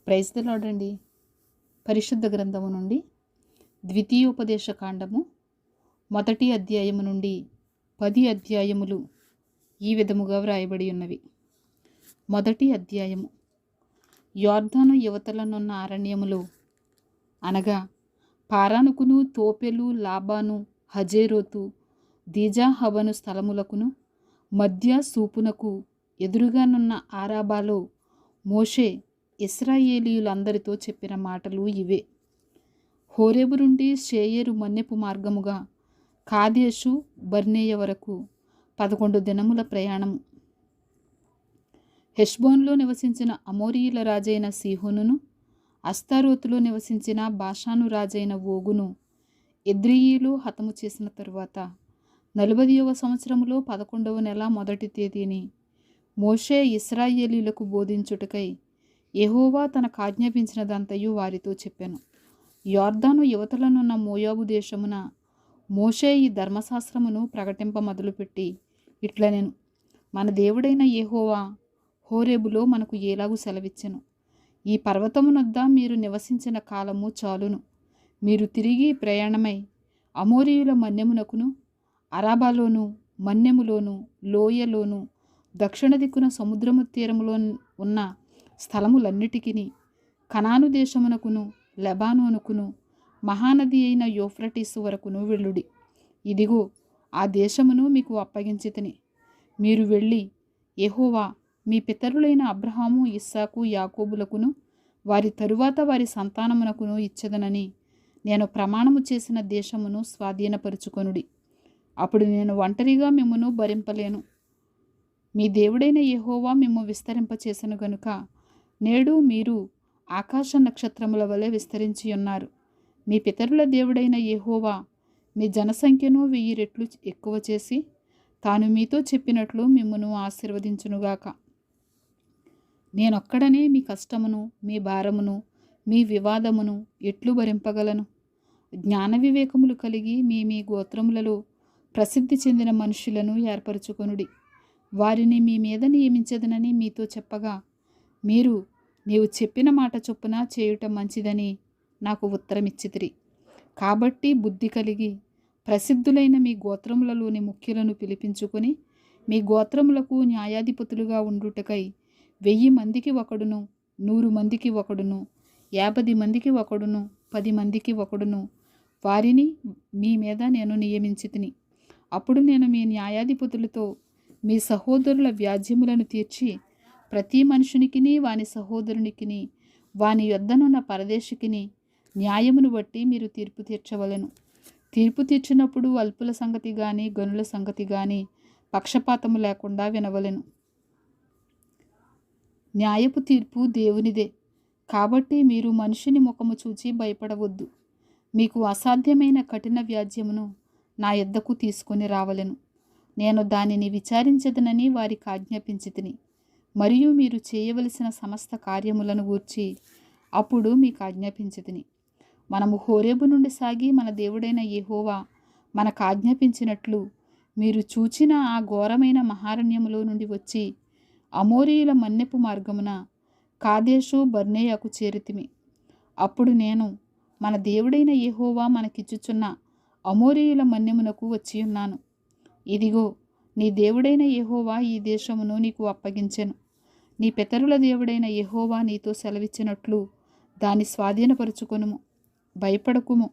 Praise the lord అండి. పరిశుద్ధ గ్రంథము నుండి ద్వితీయోపదేశ కాండము 1 అధ్యాయము నుండి 10 అధ్యాయములు ఈ విధముగా వ్రాయబడి ఉన్నవి. 1 అధ్యాయము. యొర్దాను యువతలనున్న అరణ్యములో అనగా పారానుకును, తోపెలు, లాబాను, హజేరోతు, దీజాహవను స్థలములకును మధ్య సూపునకు ఎదురుగానున్న ఆరాబాలో మోషే ఇశ్రాయేలీయులందరితో చెప్పిన మాటలు ఇవే. హోరేబు నుండి షేయేరు మన్నెపు మార్గముగా కాదేషు బర్నేయ వరకు 11 దినముల ప్రయాణము. హెష్బోన్లో నివసించిన అమోరీయుల రాజైన సీహోనును, అస్తారోతులో నివసించిన బాషాను రాజైన ఓగును ఎద్రెయీలు హతము చేసిన తరువాత 40వ సంవత్సరములో 11వ నెల 1వ తేదీని మోషే ఇశ్రాయేలీయులకు బోధించుటకై యెహోవా తనకాజ్ఞాపించినదంతయు వారితో చెప్పెను. యొర్దాను యువతలనున్న మోయాబు దేశమున మోషే ఈ ధర్మశాస్త్రమును ప్రకటింప మొదలుపెట్టి ఇట్లనెను: మన దేవుడైన యెహోవా హోరేబులో మనకు ఏలాగు సెలవిచ్చెను. ఈ పర్వతమునొద్ద మీరు నివసించిన కాలము చాలును. మీరు తిరిగి ప్రయాణమై అమోరీయుల మన్యమునకును, అరాబాలోను, మన్యములోను, లోయలోను, దక్షిణ దిక్కున సముద్రము తీరములో ఉన్న స్థలములన్నిటికిని, కనాను దేశమునకును, లెబానోనుకును, మహానది అయిన యూఫ్రటీసు వరకును వెళ్ళుడి. ఇదిగో ఆ దేశమును మీకు అప్పగించితిని. మీరు వెళ్ళి యెహోవా మీ పితరులైన అబ్రహాము, ఇస్సాకు, యాకోబులకును వారి తరువాత వారి సంతానమునకును ఇచ్చెదనని నేను ప్రమాణము చేసిన దేశమును స్వాధీనపరుచుకొనుడి. అప్పుడు నేను ఒంటరిగా మిమ్మును భరింపలేను. మీ దేవుడైన యెహోవా మిమ్ము విస్తరింపచేసెను గనుక నేడు మీరు ఆకాశ నక్షత్రముల వలె విస్తరించి ఉన్నారు. మీ పితరుల దేవుడైన యెహోవా మీ జనసంఖ్యను 1000 రెట్లు ఎక్కువ చేసి తాను మీతో చెప్పినట్లు మిమ్మును ఆశీర్వదించునుగాక. నేనొక్కడనే మీ కష్టమును, మీ భారమును, మీ వివాదమును ఎట్లు భరింపగలను? జ్ఞాన వివేకములు కలిగి మీ గోత్రములలో ప్రసిద్ధి చెందిన మనుషులను ఏర్పరచుకొనుడి. వారిని మీ మీద నియమించదనని మీతో చెప్పగా మీరు నీవు చెప్పిన మాట చొప్పున చేయుట మంచిదని నాకు ఉత్తరమిచ్చితిరి. కాబట్టి బుద్ధి కలిగి ప్రసిద్ధులైన మీ గోత్రములలోని ముఖ్యులను పిలిపించుకొని మీ గోత్రములకు న్యాయాధిపతులుగా ఉండుటకై 1000 మందికి ఒకడును, 100 మందికి ఒకడును, 50 మందికి ఒకడును, 10 మందికి ఒకడును వారిని మీ మీద నేను నియమించితిని. అప్పుడు నేను మీ న్యాయాధిపతులతో మీ సహోదరుల వ్యాజ్యములను తీర్చి ప్రతి మనుషునికిని, వాని సహోదరునికిని, వాని యొద్దనున్న పరదేశికిని న్యాయమును బట్టి మీరు తీర్పు తీర్చవలెను. తీర్పు తీర్చినప్పుడు అల్పుల సంగతి గాని, గనుల సంగతి గాని పక్షపాతము లేకుండా వినవలెను. న్యాయపు తీర్పు దేవునిదే. కాబట్టి మీరు మనిషిని ముఖము చూచి భయపడవద్దు. మీకు అసాధ్యమైన కఠిన వ్యాజ్యమును నా యొద్దకు తీసుకొని రావలెను. నేను దానిని విచారించదనని వారికి ఆజ్ఞాపించితిని. మరియు మీరు చేయవలసిన సమస్త కార్యములను గూర్చి అప్పుడు మీకు ఆజ్ఞాపించితిని. మనము హోరేబు నుండి సాగి మన దేవుడైన యెహోవా మనకు ఆజ్ఞాపించినట్లు మీరు చూచిన ఆ ఘోరమైన మహారణ్యములో నుండి వచ్చి అమోరీయుల మన్నెపు మార్గమున కాదేషు బర్నేయకు చేరితిమి. అప్పుడు నేను మన దేవుడైన యెహోవా మనకిచ్చుచున్న అమోరీయుల మన్యమునకు వచ్చియున్నాను. ఇదిగో నీ దేవుడైన యెహోవా ఈ దేశమును నీకు అప్పగించెను. నీ పితరుల దేవుడైన యెహోవా నీతో సెలవిచ్చినట్లు దాన్ని స్వాధీనపరుచుకొనుము. భయపడకుము,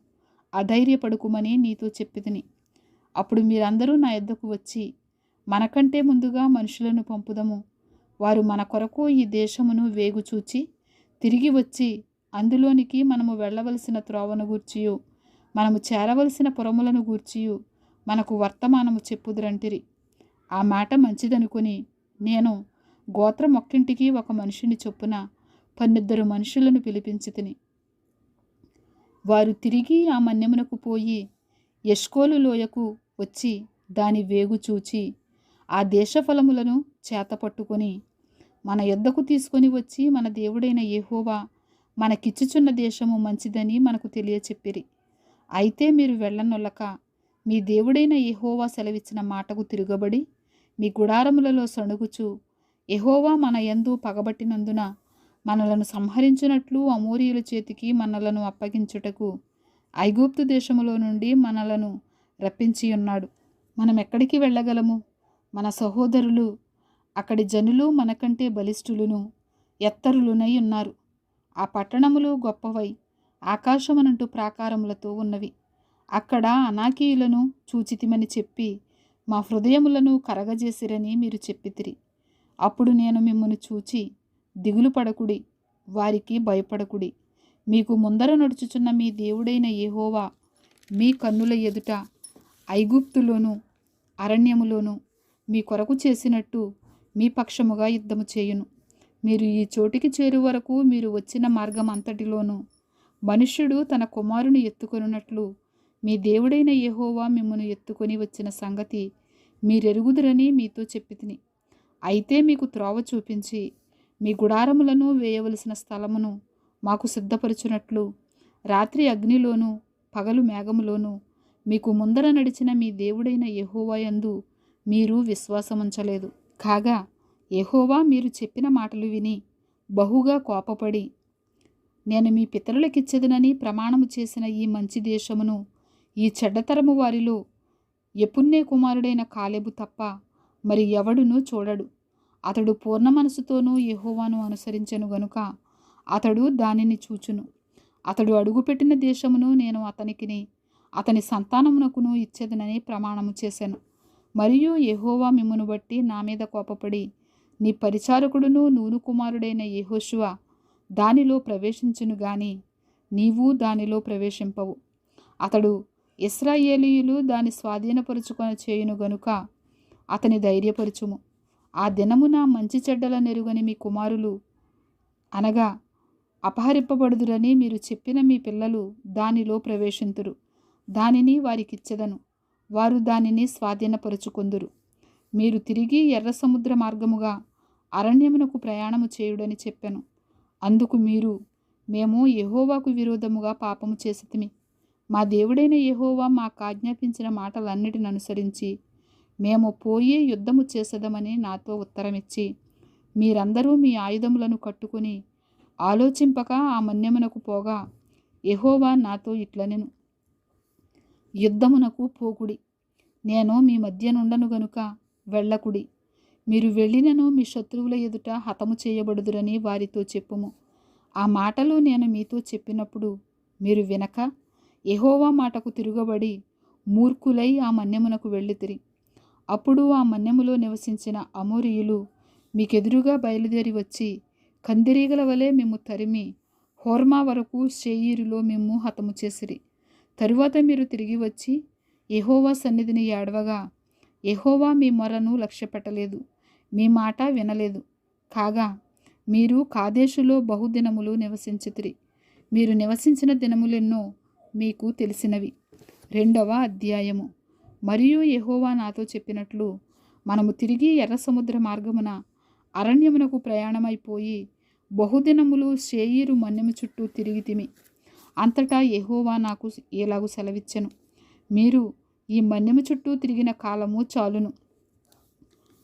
అధైర్యపడుకుమని నీతో చెప్పితిని. అప్పుడు మీరందరూ నా యొద్దకు వచ్చి మనకంటే ముందుగా మనుషులను పంపుదము. వారు మన కొరకు ఈ దేశమును వేగుచూచి తిరిగి వచ్చి అందులోనికి మనము వెళ్ళవలసిన త్రోవను గూర్చియు, మనము చేరవలసిన పురములను గూర్చియు మనకు వర్తమానము చెప్పుదురంటిరి. ఆ మాట మంచిదనుకొని నేను గోత్రం ఒక్కింటికి ఒక మనిషిని చొప్పున 12 మనుషులను పిలిపించితిని. వారు తిరిగి ఆ మన్యమునకు పోయి ఎష్కోలు లోయకు వచ్చి దాని వేగు చూచి ఆ దేశ ఫలములను చేతపట్టుకొని మన యొద్దకు తీసుకొని వచ్చి మన దేవుడైన యెహోవా మనకిచ్చుచున్న దేశము మంచిదని మనకు తెలియచెప్పిరి. అయితే మీరు వెళ్ళనొల్లక మీ దేవుడైన యెహోవా సెలవిచ్చిన మాటకు తిరుగబడి మీ గుడారములలో సణుగుచు యెహోవా మన యందు పగబట్టినందున మనలను సంహరించినట్లు అమోరీయుల చేతికి మనలను అప్పగించుటకు ఐగుప్తు దేశములో నుండి మనలను రప్పించి ఉన్నాడు. మనం ఎక్కడికి వెళ్ళగలము? మన సహోదరులు అక్కడి జనులు మనకంటే బలిష్ఠులును ఎత్తరులునై ఉన్నారు. ఆ పట్టణములు గొప్పవై ఆకాశమనంటూ ప్రాకారములతో ఉన్నవి. అక్కడ అనాకీయులను చూచితిమని చెప్పి మా హృదయములను కరగజేసిరని మీరు చెప్పితిరి. అప్పుడు నేను మిమ్మును చూచి, దిగులు పడకుడి, వారికి భయపడకుడి. మీకు ముందర నడుచుచున్న మీ దేవుడైన యెహోవా మీ కన్నుల ఎదుట ఐగుప్తులోను అరణ్యములోను మీ కొరకు చేసినట్టు మీ పక్షముగా యుద్ధము చేయును. మీరు ఈ చోటికి చేరు వరకు మీరు వచ్చిన మార్గం అంతటిలోనూ మనుష్యుడు తన కుమారుని ఎత్తుకొనున్నట్లు మీ దేవుడైన యెహోవా మిమ్మను ఎత్తుకొని వచ్చిన సంగతి మీరెరుగుదురని మీతో చెప్పితిని. అయితే మీకు త్రోవ చూపించి మీ గుడారములను వేయవలసిన స్థలమును మాకు సిద్ధపరచునట్లు రాత్రి అగ్నిలోను పగలు మేఘములోను మీకు ముందర నడిచిన మీ దేవుడైన యెహోవా యందు మీరు విశ్వాసముంచలేదు. కాగా యెహోవా మీరు చెప్పిన మాటలు విని బహుగా కోపపడి, నేను మీ పితరులకిచ్చెదనని ప్రమాణము చేసిన ఈ మంచి దేశమును ఈ చెడ్డతరము వారిలో యెఫున్నె కుమారుడైన కాలేబు తప్ప మరి ఎవడునూ చూడడు. అతడు పూర్ణ మనసుతోనూ యెహోవాను అనుసరించెను గనుక అతడు దానిని చూచును. అతడు అడుగుపెట్టిన దేశమును నేను అతనికిని అతని సంతానమునకును ఇచ్చేదనని ప్రమాణము చేశాను. మరియు యెహోవా మిమ్మును బట్టి నా మీద కోపపడి నీ పరిచారకుడును నూను కుమారుడైన యెహోషువ దానిలో ప్రవేశించును గాని నీవు దానిలో ప్రవేశింపవు. అతడు ఇశ్రాయేలీయులు దాని స్వాధీనపరుచుకొని చేయును గనుక అతని ధైర్యపరచుము. ఆ దినమున మంచి చెడ్డల నెరుగని మీ కుమారులు అనగా అపహరింపబడుదురని మీరు చెప్పిన మీ పిల్లలు దానిలో ప్రవేశింతురు. దానిని వారికిచ్చెదను, వారు దానిని స్వాధీనపరుచుకొందురు. మీరు తిరిగి ఎర్ర సముద్ర మార్గముగా అరణ్యమునకు ప్రయాణము చేయుడని చెప్పెను. అందుకు మీరు, మేము యెహోవాకు విరోధముగా పాపము చేసితిమి. మా దేవుడైన యెహోవా మాకు ఆజ్ఞాపించిన మాటలన్నిటిని అనుసరించి మేము పోయి యుద్ధము చేసేదమని నాతో ఉత్తరమిచ్చి, మీరందరూ మీ ఆయుధములను కట్టుకుని ఆలోచింపక ఆ మన్యమునకు పోగా యెహోవా నాతో ఇట్లనెను, యుద్ధమునకు పోకుడి, నేను మీ మధ్య నుండను గనుక వెళ్ళకుడి. మీరు వెళ్ళినను మీ శత్రువుల ఎదుట హతము చేయబడుదురని వారితో చెప్పుము. ఆ మాటలు నేను మీతో చెప్పినప్పుడు మీరు వినక యెహోవా మాటకు తిరుగబడి మూర్ఖులై ఆ మన్యమునకు వెళ్ళితిరి. అప్పుడు ఆ మన్యములో నివసించిన అమోరీయులు మీకెదురుగా బయలుదేరి వచ్చి కందిరీగల వలె మిమ్ము తరిమి హోర్మా వరకు శేయీరులో మిమ్ము హతము చేసిరి. తరువాత మీరు తిరిగి వచ్చి యెహోవా సన్నిధిని ఏడవగా యెహోవా మీ మొరను లక్ష్యపెట్టలేదు, మీ మాట వినలేదు. కాగా మీరు కాదేశులో బహుదినములు నివసించితిరి. మీరు నివసించిన దినములెన్నో మీకు తెలిసినవి. 2వ అధ్యాయము. మరియు యెహోవా నాతో చెప్పినట్లు మనము తిరిగి ఎర్ర సముద్ర మార్గమున అరణ్యమునకు ప్రయాణమైపోయి బహుదినములు శేయీరు మన్యము చుట్టూ తిరిగితిమి. అంతటా యెహోవా నాకు ఇలాగు సెలవిచ్చెను, మీరు ఈ మన్యము చుట్టూ తిరిగిన కాలము చాలును.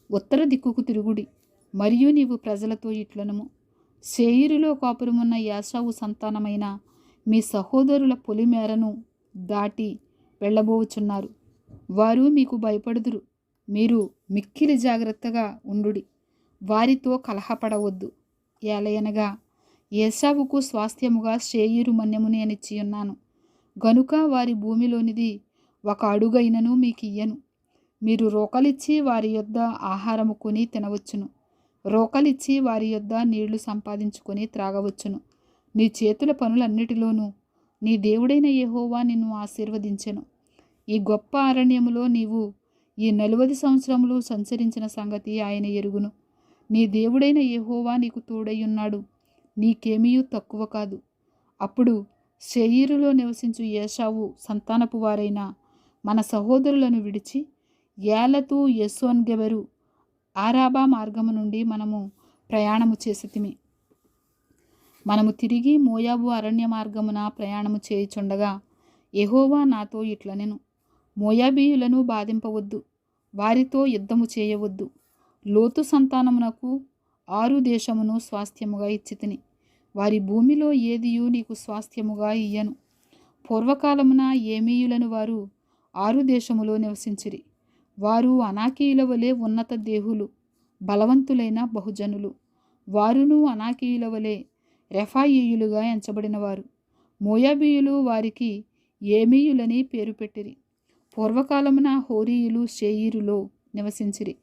ఉత్తర దిక్కుకు తిరుగుడి. మరియు నీవు ప్రజలతో ఇట్లనుము, శేయీరులో కాపురమున్న యాశావు సంతానమైన మీ సహోదరుల పొలిమేరను దాటి వెళ్ళబోచున్నారు. వారు మీకు భయపడుదురు. మీరు మిక్కిలి జాగ్రత్తగా ఉండుడి. వారితో కలహపడవద్దు. ఏలయనగా ఏశావుకు స్వాస్థ్యముగా శేయీరు మన్యము నేనిచ్చి ఉన్నాను గనుక వారి భూమిలోనిది ఒక అడుగైనను మీకియ్యను. మీరు రోకలిచ్చి వారి యొద్ద ఆహారము కొని తినవచ్చును, రోకలిచ్చి వారి యొద్ద నీళ్లు సంపాదించుకొని త్రాగవచ్చును. నీ చేతుల పనులన్నిటిలోనూ నీ దేవుడైన యెహోవా నిన్ను ఆశీర్వదించెను. ఈ గొప్ప అరణ్యములో నీవు ఈ 40 సంవత్సరములు సంచరించిన సంగతి ఆయన ఎరుగును. నీ దేవుడైన యెహోవా నీకు తోడయ్యున్నాడు, నీకేమీయూ తక్కువ కాదు. అప్పుడు శేయీరులో నివసించు ఏశావు సంతానపు వారైన మన సహోదరులను విడిచి ఏలతు ఎస్సోన్గెబెరు ఆరాబా మార్గము నుండి మనము ప్రయాణము చేసితిమి. మనము తిరిగి మోయాబు అరణ్య మార్గమున ప్రయాణము చేయుచుండగా యెహోవా నాతో ఇట్లనెను, మోయాబీయులను బాధింపవద్దు, వారితో యుద్ధము చేయవద్దు. లోతు సంతానమునకు 6 దేశమును స్వాస్థ్యముగా ఇచ్చితిని. వారి భూమిలో ఏదియు నీకు స్వాస్థ్యముగా ఇయ్యను. పూర్వకాలమున ఏమీయులను వారు ఆరు దేశములో నివసించిరి. వారు అనాకీయుల వలె ఉన్నత దేహులు, బలవంతులైన బహుజనులు. వారును అనాకీయుల వలె రెఫాయీయులుగా ఎంచబడినవారు. మోయాబీయులు వారికి ఏమీయులని పేరు పెట్టిరి. పూర్వకాలమున హోరీయులు శేయీరులో నివసించిరి.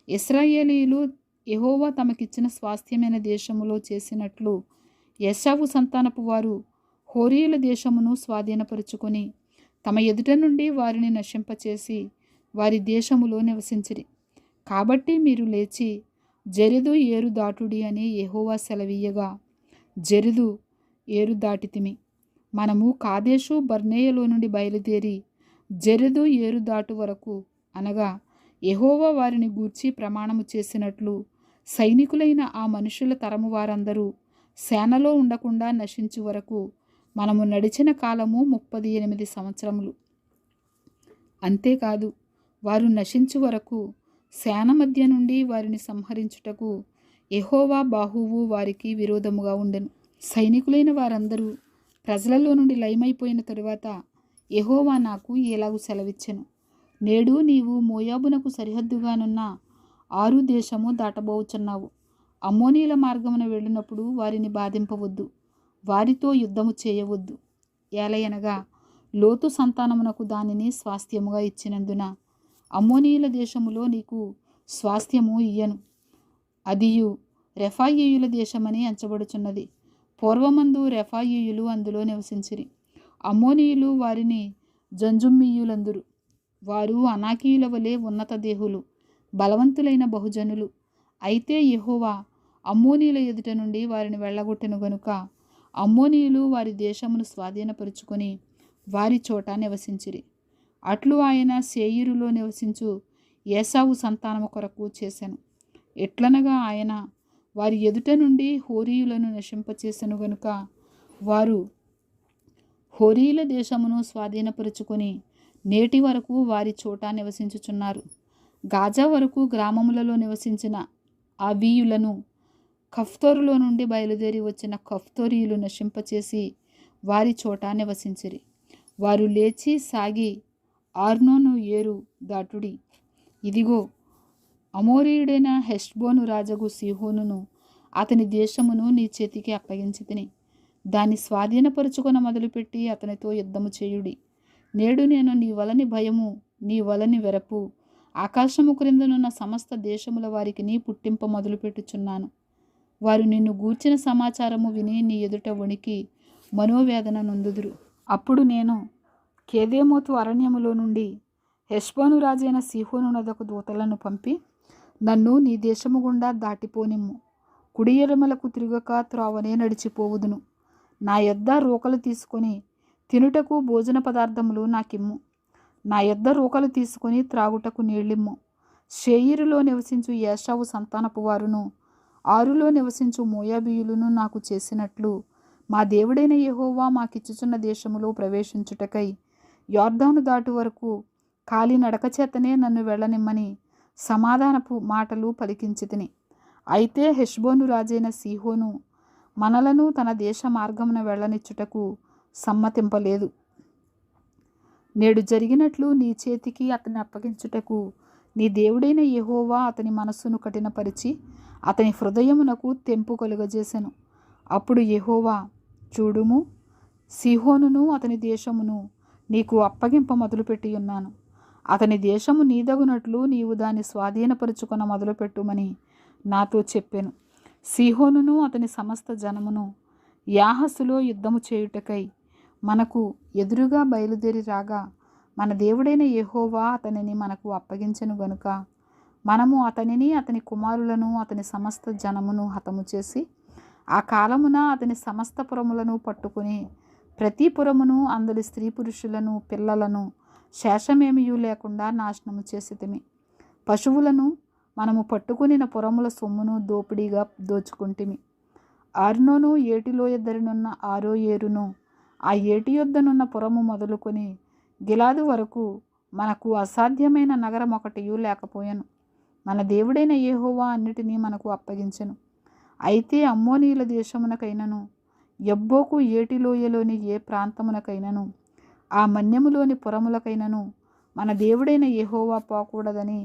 ఇశ్రాయేలీయులు యెహోవా తమకిచ్చిన స్వాస్థ్యమైన దేశములో చేసినట్లు ఏశావు సంతానపు వారు హోరీయుల దేశమును స్వాధీనపరుచుకొని తమ ఎదుట నుండి వారిని నశింపచేసి వారి దేశములో నివసించిరి. కాబట్టి మీరు లేచి జెరెదు ఏరు దాటుడి అని యెహోవా సెలవీయగా జెరెదు ఏరు దాటితిమి. మనము కాదేషు బర్నేయలో నుండి బయలుదేరి జెరెదు ఏరు దాటు వరకు, అనగా యెహోవా వారిని గూర్చి ప్రమాణము చేసినట్లు సైనికులైన ఆ మనుషుల తరము వారందరూ సేనలో ఉండకుండా నశించు వరకు మనము నడిచిన కాలము 38 సంవత్సరములు. అంతేకాదు, వారు నశించు వరకు సేన మధ్య నుండి వారిని సంహరించుటకు యెహోవా బాహువు వారికి విరోధముగా ఉండెను. సైనికులైన వారందరూ ప్రజలలో నుండి లయమైపోయిన తరువాత యెహోవా నాకు ఇలాగు సెలవిచ్చెను. నేడు నీవు మోయాబునకు సరిహద్దుగానున్న ఆరు దేశము దాటబోచున్నావు. అమ్మోనీల మార్గమున వెళ్ళినప్పుడు వారిని బాధింపవద్దు, వారితో యుద్ధము చేయవద్దు. ఏలయనగా లోతు సంతానమునకు దానిని స్వాస్థ్యముగా ఇచ్చినందున అమ్మోనీయుల దేశములో నీకు స్వాస్థ్యము ఇయ్యను. అదియు రెఫాయీయుల దేశమని ఎంచబడుచున్నది. పూర్వమందు రెఫాయీయులు అందులో నివసించిరి. అమ్మోనీయులు వారిని జంజుమ్మీయులందురు. వారు అనాకీయుల వలె ఉన్నత దేహులు, బలవంతులైన బహుజనులు. అయితే యెహోవా అమ్మోనీయుల ఎదుట నుండి వారిని వెళ్ళగొట్టెను గనుక అమ్మోనీయులు వారి దేశమును స్వాధీనపరుచుకొని వారి చోట నివసించిరి. అట్లు ఆయన శేయీరులో నివసించు ఏశావు సంతానము కొరకు చేసెను. ఎట్లనగా ఆయన వారి ఎదుట నుండి హోరీయులను నశింపచేసెను గనుక వారు హోరీయుల దేశమును స్వాధీనపరుచుకొని నేటి వరకు వారి చోట నివసించుచున్నారు. గాజా వరకు గ్రామములలో నివసించిన అవీయులను కఫ్తోరులో నుండి బయలుదేరి వచ్చిన కఫ్తోరీయులు నశింపచేసి వారి చోట నివసించిరి. వారు లేచి సాగి ఆర్నోను ఏరు దాటుడి. ఇదిగో, అమోరీయుడైన హెష్బోను రాజగు సీహోనును అతని దేశమును నీ చేతికి అప్పగించితిని. దాన్ని స్వాధీనపరుచుకొన మొదలుపెట్టి అతనితో యుద్ధము చేయుడి. నేడు నేను నీ వలని భయము, నీ వలని వెరపు ఆకాశము క్రిందనున్న సమస్త దేశముల వారికి నీ పుట్టింప మొదలుపెట్టుచున్నాను. వారు నిన్ను గూర్చిన సమాచారము విని నీ ఎదుట వణికి మనోవేదన నొందుదురు. అప్పుడు నేను కేదేమోతు అరణ్యములో నుండి హెష్బోను రాజైన సీహోను నొద్దకు దూతలను పంపి, నన్ను నీ దేశము గుండా దాటిపోనిమ్ము. కుడి ఎడమలకు తిరుగక త్రోవనే నడిచిపోవుదును. నా యొద్ద రూకలు తీసుకొని తినుటకు భోజన పదార్థములు నాకిమ్ము. నా యొద్ద రూకలు తీసుకొని త్రాగుటకు నీళ్ళిమ్ము. శేయీరులో నివసించు ఏశావు సంతానపు వారును ఆరులో నివసించు మోయాబీయులను నాకు చేసినట్లు మా దేవుడైన యెహోవా మాకిచ్చుచున్న దేశములో ప్రవేశించుటకై యొర్దాను దాటు వరకు కాలినడక చేతనే నన్ను వెళ్ళనిమ్మని సమాధానపు మాటలు పలికించితిని. అయితే హెష్బోను రాజైన సీహోను మనలను తన దేశ మార్గమున వెళ్ళనిచ్చుటకు సమ్మతింపలేదు. నేడు జరిగినట్లు నీ చేతికి అతన్ని అప్పగించుటకు నీ దేవుడైన యెహోవా అతని మనస్సును కఠినపరిచి అతని హృదయమునకు తెంపు కలుగజేసెను. అప్పుడు యెహోవా, చూడుము, సీహోనును అతని దేశమును నీకు అప్పగింప మొదలుపెట్టి ఉన్నాను. అతని దేశము నీదగునట్లు నీవు దాన్ని స్వాధీనపరుచుకొన మొదలుపెట్టుమని నాతో చెప్పెను. సీహోనును అతని సమస్త జనమును యాహసులో యుద్ధము చేయుటకై మనకు ఎదురుగా బయలుదేరి రాగా మన దేవుడైన యెహోవా అతనిని మనకు అప్పగించెను గనుక మనము అతనిని, అతని కుమారులను, అతని సమస్త జనమును హతము చేసి ఆ కాలమున అతని సమస్త పురములను పట్టుకుని ప్రతి పురమును అందరి స్త్రీ పురుషులను పిల్లలను శేషమేమియూ లేకుండా నాశనము చేసితిమి. పశువులను మనము పట్టుకునిన పురముల సొమ్మును దోపిడీగా దోచుకుంటిమి. అర్నోను ఏటిలోయ దరినున్న ఆరో ఏరును, ఆ ఏటి యొద్దనున్న పురము మొదలుకొని గిలాదు వరకు మనకు అసాధ్యమైన నగరం ఒకటియూ లేకపోయాను. మన దేవుడైన యెహోవా అన్నిటినీ మనకు అప్పగించెను. అయితే అమ్మోనీయుల దేశమునకైనను యబ్బోకు ఏటిలోయలోని ఏ ప్రాంతమునకైనను ఆ మన్యములోని పురములకైనను మన దేవుడైన యెహోవా పోకూడదని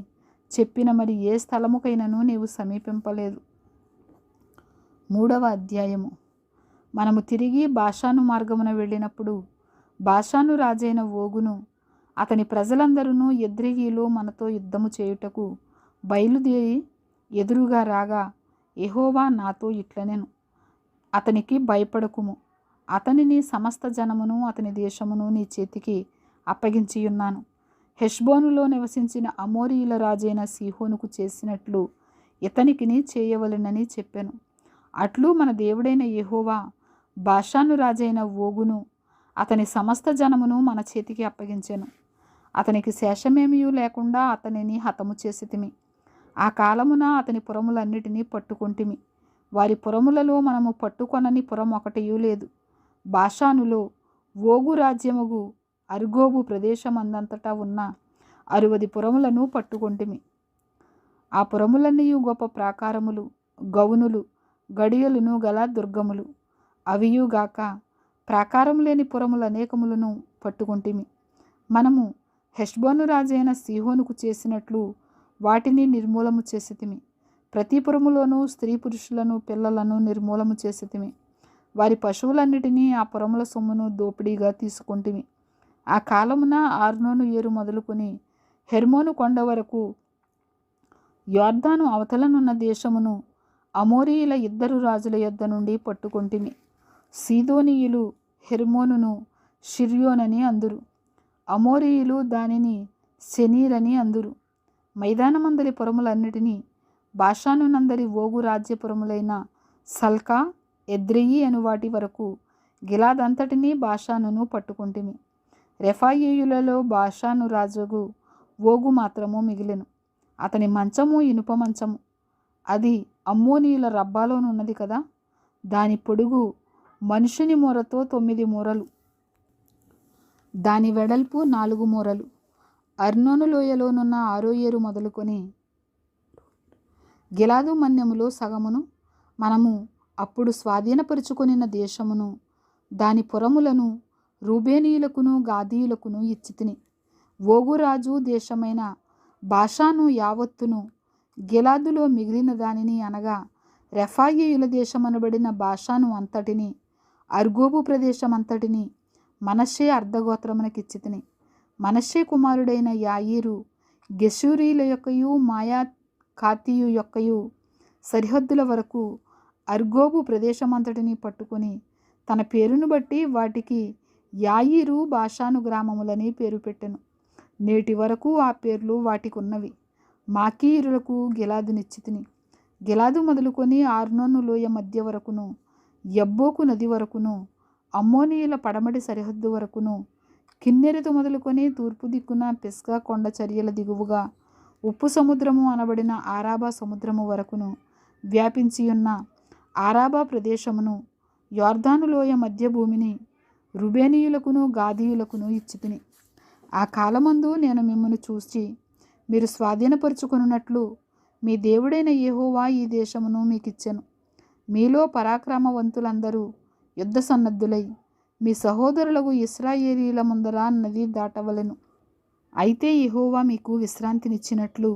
చెప్పిన మరి ఏ స్థలముకైనను నీవు సమీపింపలేదు. 3వ అధ్యాయము. మనము తిరిగి బాషాను మార్గమున వెళ్ళినప్పుడు బాషాను రాజైన ఓగును అతని ప్రజలందరూ ఎద్రెయీలో మనతో యుద్ధము చేయుటకు బయలుదేరి ఎదురుగా రాగా యెహోవా నాతో ఇట్లనెను, అతనికి భయపడకుము, అతనిని సమస్త జనమును అతని దేశమును నీ చేతికి అప్పగించియున్నాను. హెష్బోనులో నివసించిన అమోరీయుల రాజైన సీహోనుకు చేసినట్లు ఇతనికిని చేయవలెనని చెప్పెను. అట్లు మన దేవుడైన యెహోవా బాషాను రాజైన ఓగును అతని సమస్త జనమును మన చేతికి అప్పగించెను. అతనికి శేషమేమియూ లేకుండా అతనిని హతము చేసితిమి. ఆ కాలమున అతని పురములన్నిటినీ పట్టుకొంటిమి. వారి పురములలో మనము పట్టుకొనని పురం ఒకటియూ లేదు. బాషానులో ఓగు రాజ్యముగు అర్గోబు ప్రదేశమందంతటా ఉన్న 60 పురములను పట్టుకొంటిమి. ఆ పురములన్నీ గొప్ప ప్రాకారములు, గౌనులు, గడియలును గల దుర్గములు. అవియుగాక ప్రాకారం లేని పురములు అనేకములను పట్టుకొంటిమి. మనము హెష్బోను రాజైన సీహోనుకు చేసినట్లు వాటిని నిర్మూలము చేసితిమి. ప్రతి పురములోనూ స్త్రీ పురుషులను పిల్లలను నిర్మూలము చేసితిమి. వారి పశువులన్నిటినీ ఆ పురముల సొమ్మును దోపిడీగా తీసుకొంటిమి. ఆ కాలమున ఆర్నోను ఏరు మొదలుకొని హెర్మోను కొండ వరకు యొర్దాను అవతలనున్న దేశమును అమోరీయుల 2 రాజుల యొద్ద నుండి పట్టుకొంటిమి. సీదోనీయులు హెర్మోనును షిర్యోనని అందురు, అమోరీయులు దానిని సెనీరని అందురు. మైదానమందలి పురములన్నిటినీ బాషానునందరి ఓగు రాజ్యపురములైన సల్కా, ఎద్రెయి అను వాటి వరకు గిలాదంతటినీ బాషానును పట్టుకొంటిమి. రెఫాయీయులలో బాషాను రాజుగు ఓగు మాత్రము మిగిలెను. అతని మంచము ఇనుప మంచము. అది అమ్మోనీయుల రబ్బాలోనున్నది కదా. దాని పొడుగు మనుషుని మూరతో 9 మూరలు, దాని వెడల్పు 4 మూరలు. అర్నోను లోయలోనున్న ఆరోయేరు మొదలుకొని గిలాదు మన్యములో సగమును మనము అప్పుడు స్వాధీనపరుచుకొనిన దేశమును దాని పురములను రూబేనీయులకును గాదీయులకును ఇచ్చితిని. ఓగురాజు దేశమైన బాషాను యావత్తును, గిలాదులో మిగిలిన దానిని అనగా రెఫాయీయుల దేశమనబడిన బాషాను అంతటిని, అర్గోబు ప్రదేశమంతటిని మనష్షే అర్ధగోత్రమునకిచ్చితిని. మనష్షే కుమారుడైన యాయీరు గెషూరీల యొక్కయు మాయాకాతీయు యొక్కయు సరిహద్దుల వరకు అర్గోబు ప్రదేశమంతటిని పట్టుకొని తన పేరును బట్టి వాటికి యాయీరు బాషాను గ్రామములని పేరు పెట్టెను. నేటి వరకు ఆ పేర్లు వాటికి ఉన్నవి. మాకీయులకు గిలాదునిచ్చితిని. గిలాదు మొదలుకొని ఆర్నోను లోయ మధ్య వరకును, యబ్బోకు నది వరకును, అమ్మోనీయుల పడమటి సరిహద్దు వరకును, కిన్నెరెతు మొదలుకొని తూర్పు దిక్కున పిస్గా కొండ చర్యల దిగువగా ఉప్పు సముద్రము అనబడిన ఆరాబా సముద్రము వరకును వ్యాపించియున్న ఆరాబా ప్రదేశమును, యొర్దాను లోయ మధ్య భూమిని రుబేనీయులకును గాదీయులకును ఇచ్చితిని. ఆ కాలమందు నేను మిమ్మల్ని చూసి మీరు స్వాధీనపరుచుకొనున్నట్లు మీ దేవుడైన యెహోవా ఈ దేశమును మీకిచ్చెను. మీలో పరాక్రమవంతులందరూ యుద్ధ సన్నద్ధులై మీ సహోదరులకు ఇశ్రాయేలీల ముందర నది దాటవలెను. అయితే యెహోవా మీకు విశ్రాంతినిచ్చినట్లు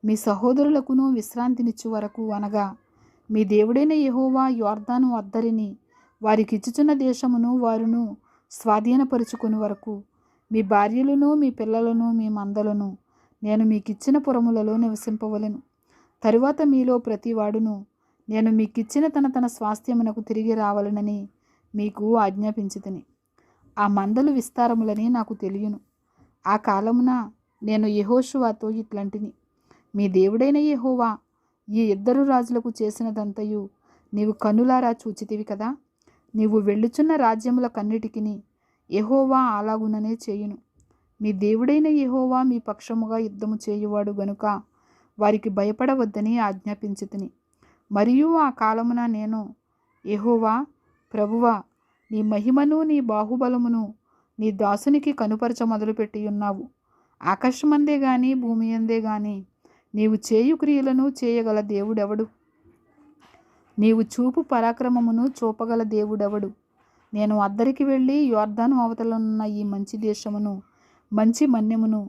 మీ సహోదరులకును విశ్రాంతినిచ్చు వరకు, అనగా మీ దేవుడైన యెహోవా యొర్దాను అద్దరిని వారికిచ్చుచున్న దేశమును వారును స్వాధీనపరుచుకుని వరకు మీ భార్యలను, మీ పిల్లలను, మీ మందలను నేను మీకిచ్చిన పురములలో నివసింపవలెను. తరువాత మీలో ప్రతివాడును నేను మీకిచ్చిన తన స్వాస్థ్యమునకు తిరిగి రావాలనని మీకు ఆజ్ఞాపించితిని. ఆ మందలు విస్తారములని నాకు తెలియను. ఆ కాలమున నేను యెహోషువతో ఇట్లంటిని, మీ దేవుడైన యెహోవా ఈ 2 రాజులకు చేసినదంతయు నీవు కన్నులారా చూచితివి కదా. నీవు వెళ్ళుచున్న రాజ్యములకన్నిటికిని యెహోవా అలాగుననే చేయును. మీ దేవుడైన యెహోవా మీ పక్షముగా యుద్ధము చేయువాడు గనుక వారికి భయపడవద్దని ఆజ్ఞాపించితిని. మరియు ఆ కాలమున నేను, యెహోవా ప్రభువా, నీ మహిమను నీ బాహుబలమును నీ దాసునికి కనుపరచ మొదలుపెట్టి ఉన్నావు. ఆకాశమందే గాని భూమి అందే గాని నీవు చేయు క్రియలను చేయగల దేవుడెవడు? నీవు చూపు పరాక్రమమును చూపగల దేవుడెవడు? నేను అద్దరికి వెళ్ళి యొర్దాను అవతలనున్న ఈ మంచి దేశమును, మంచి మన్యమును,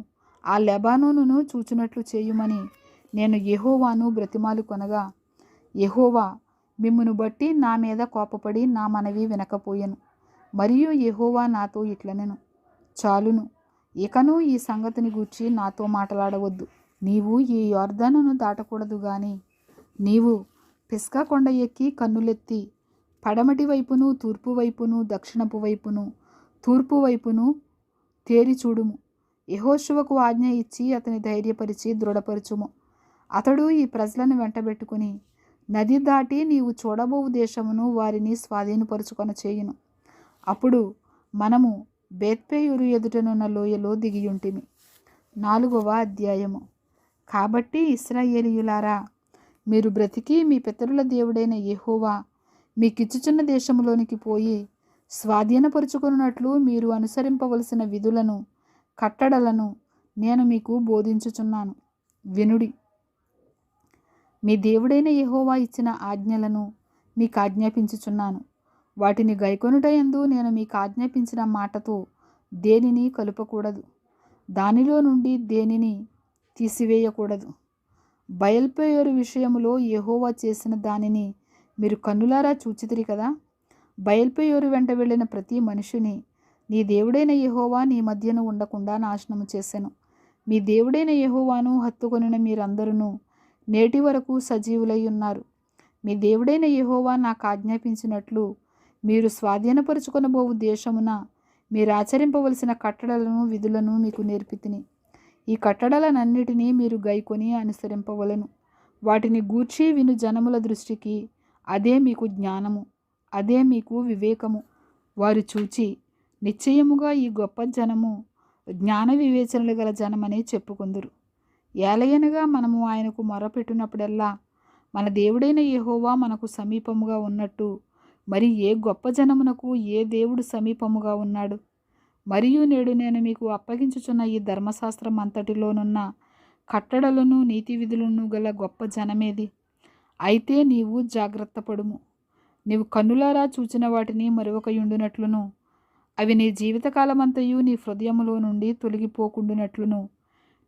ఆ లెబానోనును చూచినట్లు చేయుమని నేను యెహోవాను బ్రతిమాలు కొనగా, యెహోవా మిమ్మును బట్టి నా మీద కోపపడి నా మనవి వినకపోయెను. మరియు యెహోవా నాతో ఇట్లనెను, చాలును, ఇకను ఈ సంగతిని గూర్చి నాతో మాట్లాడవద్దు. నీవు ఈ యొర్దానును దాటకూడదు గాని నీవు పిస్గా కొండ ఎక్కి కన్నులెత్తి పడమటి వైపును, తూర్పు వైపును, దక్షిణపు వైపును, తూర్పు వైపును తేరి చూడుము. యెహోషువకు ఆజ్ఞ ఇచ్చి అతని ధైర్యపరిచి దృఢపరచుము. అతడు ఈ ప్రజలను వెంటబెట్టుకుని నది దాటి నీవు చూడబోవు దేశమును వారిని స్వాధీనపరుచుకొన చేయును. అప్పుడు మనము బేత్పేయూరు ఎదుటనున్న లోయలో దిగియుంటిమి. 4వ అధ్యాయము. కాబట్టి ఇశ్రాయేలీయులారా, మీరు బ్రతికి మీ పితరుల దేవుడైన యెహోవా మీకిచ్చుచున్న దేశములోనికి పోయి స్వాధీనపరుచుకున్నట్లు మీరు అనుసరింపవలసిన విధులను, కట్టడలను నేను మీకు బోధించుచున్నాను. వినుడి. మీ దేవుడైన యెహోవా ఇచ్చిన ఆజ్ఞలను మీకు ఆజ్ఞాపించుచున్నాను. వాటిని గైకొనుటయందు నేను మీకు ఆజ్ఞాపించిన మాటతో దేనిని కలుపకూడదు, దానిలో నుండి దేనిని తీసివేయకూడదు. బయల్పెయోరు విషయములో యెహోవా చేసిన దానిని మీరు కన్నులారా చూచితిరి కదా. బయల్పెయోరు వెంట వెళ్ళిన ప్రతి మనుషుని నీ దేవుడైన యెహోవా నీ మధ్యన ఉండకుండా నాశనము చేసెను. మీ దేవుడైన యెహోవాను హత్తుకొనిన మీరందరూ నేటి వరకు సజీవులై ఉన్నారు. మీ దేవుడైన యెహోవా నాకు ఆజ్ఞాపించినట్లు మీరు స్వాధీనపరుచుకొనబోవు దేశమున మీరు ఆచరింపవలసిన కట్టడలను, విధులను మీకు నేర్పితిని. ఈ కట్టడలనన్నిటినీ మీరు గైకొని అనుసరింపవలెను. వాటిని గూర్చి విను జనముల దృష్టికి అదే మీకు జ్ఞానము, అదే మీకు వివేకము. వారు చూచి నిశ్చయముగా ఈ గొప్ప జనము జ్ఞాన వివేచనలు గల జనమని చెప్పుకొందురు. ఏలయనగా మనము ఆయనకు మొరపెట్టినప్పుడల్లా మన దేవుడైన యెహోవా మనకు సమీపముగా ఉన్నట్టు మరి ఏ గొప్ప జనమునకు ఏ దేవుడు సమీపముగా ఉన్నాడు? మరియు నేడు నేను మీకు అప్పగించుచున్న ఈ ధర్మశాస్త్రం అంతటిలోనున్న కట్టడలను, నీతి విధులను గల గొప్ప జనమేది? అయితే నీవు జాగ్రత్త పడుము. నీవు కన్నులారా చూచిన వాటిని మరొకయుండునట్లును, అవి నీ జీవితకాలమంతయు నీ హృదయములో నుండి తొలగిపోకుండునట్లును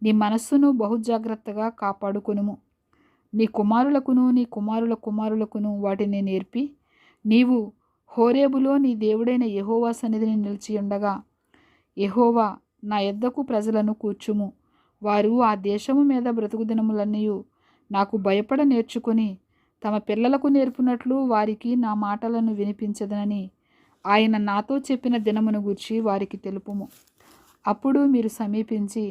నీ మనస్సును బహుజాగ్రత్తగా కాపాడుకొనుము. నీ కుమారులకును నీ కుమారుల కుమారులకును వాటిని నేర్పి నీవు హోరేబులో నీ దేవుడైన యెహోవా సన్నిధిని నిలిచియుండగా, యెహోవా నా యొద్దకు ప్రజలను కూర్చుము, వారు ఆ దేశము మీద బ్రతుకు దినములన్నీ నాకు భయపడ నేర్చుకొని తమ పిల్లలకు నేర్పునట్లు వారికి నా మాటలను వినిపించదనని ఆయన నాతో చెప్పిన దినమును గూర్చి వారికి తెలుపుము. అప్పుడు మీరు సమీపించి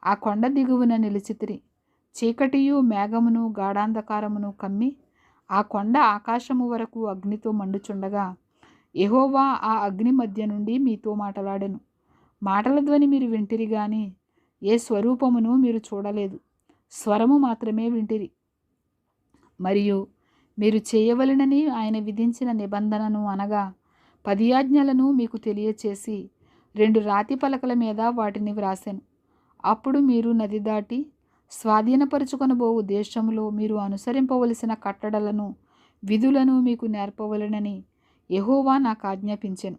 ఆ కొండ దిగువన నిలిచితిరి. చీకటియు మేఘమును గాఢాంధకారమును కమ్మి ఆ కొండ ఆకాశము వరకు అగ్నితో మండుచుండగా యెహోవా ఆ అగ్ని మధ్య నుండి మీతో మాటలాడెను. మాటల ధ్వని మీరు వింటిరి గాని ఏ స్వరూపమును మీరు చూడలేదు, స్వరము మాత్రమే వింటిరి. మరియు మీరు చేయవలెనని ఆయన విధించిన నిబంధనను అనగా 10 ఆజ్ఞలను మీకు తెలియచేసి 2 రాతి పలకల మీద వాటిని వ్రాసెను. అప్పుడు మీరు నది దాటి స్వాధీనపరుచుకొనబోవు దేశంలో మీరు అనుసరింపవలసిన కట్టడలను, విధులను మీకు నేర్పవలెనని యెహోవా నాకు ఆజ్ఞాపించెను.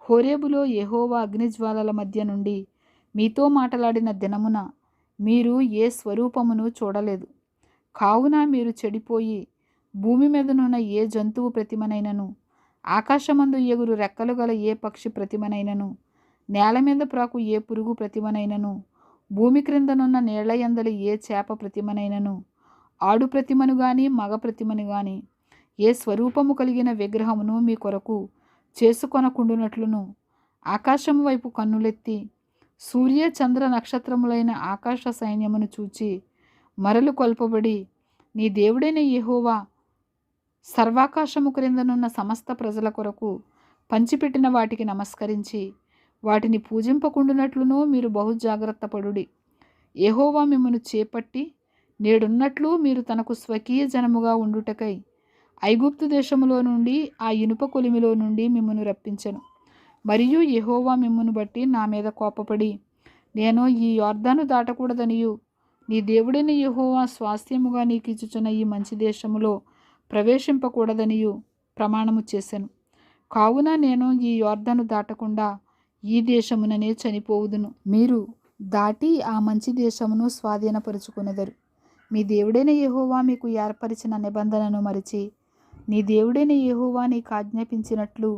హోరేబులో యెహోవా అగ్నిజ్వాలల మధ్య నుండి మీతో మాట్లాడిన దినమున మీరు ఏ స్వరూపమును చూడలేదు. కావున మీరు చెడిపోయి భూమి మీదనున్న ఏ జంతువు ప్రతిమనైనను, ఆకాశమందు ఎగురు రెక్కలు గల ఏ పక్షి ప్రతిమనైనను, నేల మీద ప్రాకు ఏ పురుగు ప్రతిమనైనను, భూమి క్రిందనున్న నీళ్ల యందలి ఏ చేప ప్రతిమనైనను, ఆడు ప్రతిమను గాని మగ ప్రతిమను గాని ఏ స్వరూపము కలిగిన విగ్రహమును మీ కొరకు చేసుకొనకుండునట్లును, ఆకాశము వైపు కన్నులెత్తి సూర్య చంద్ర నక్షత్రములైన ఆకాశ సైన్యమును చూచి మరలు కొల్పబడి నీ దేవుడైన యెహోవా సర్వాకాశము క్రిందనున్న సమస్త ప్రజల కొరకు పంచిపెట్టిన వాటికి నమస్కరించి వాటిని పూజింపకుండునట్లును మీరు బహుజాగ్రత్త పడుడి. యెహోవా మిమ్మును చేపట్టి నేడున్నట్లు మీరు తనకు స్వకీయ జనముగా ఉండుటకై ఐగుప్తు దేశములో నుండి ఆ ఇనుప కొలిమిలో నుండి మిమ్మును రప్పించెను. మరియు యెహోవా మిమ్మును బట్టి నా మీద కోపపడి నేను ఈ యొర్దాను దాటకూడదనియు నీ దేవుడైన యెహోవా స్వాస్థ్యముగా నీకిచ్చుచున్న ఈ మంచి దేశములో ప్రవేశింపకూడదనియు ప్రమాణము చేసెను. కావున నేను ఈ యొర్దాను దాటకుండా ఈ దేశముననే చనిపోవుదును. మీరు దాటి ఆ మంచి దేశమును స్వాధీనపరుచుకొనెదరు. మీ దేవుడైన యెహోవా మీకు ఏర్పరిచిన నిబంధనను మరిచి నీ దేవుడైన యెహోవా నీకు ఆజ్ఞాపించినట్లు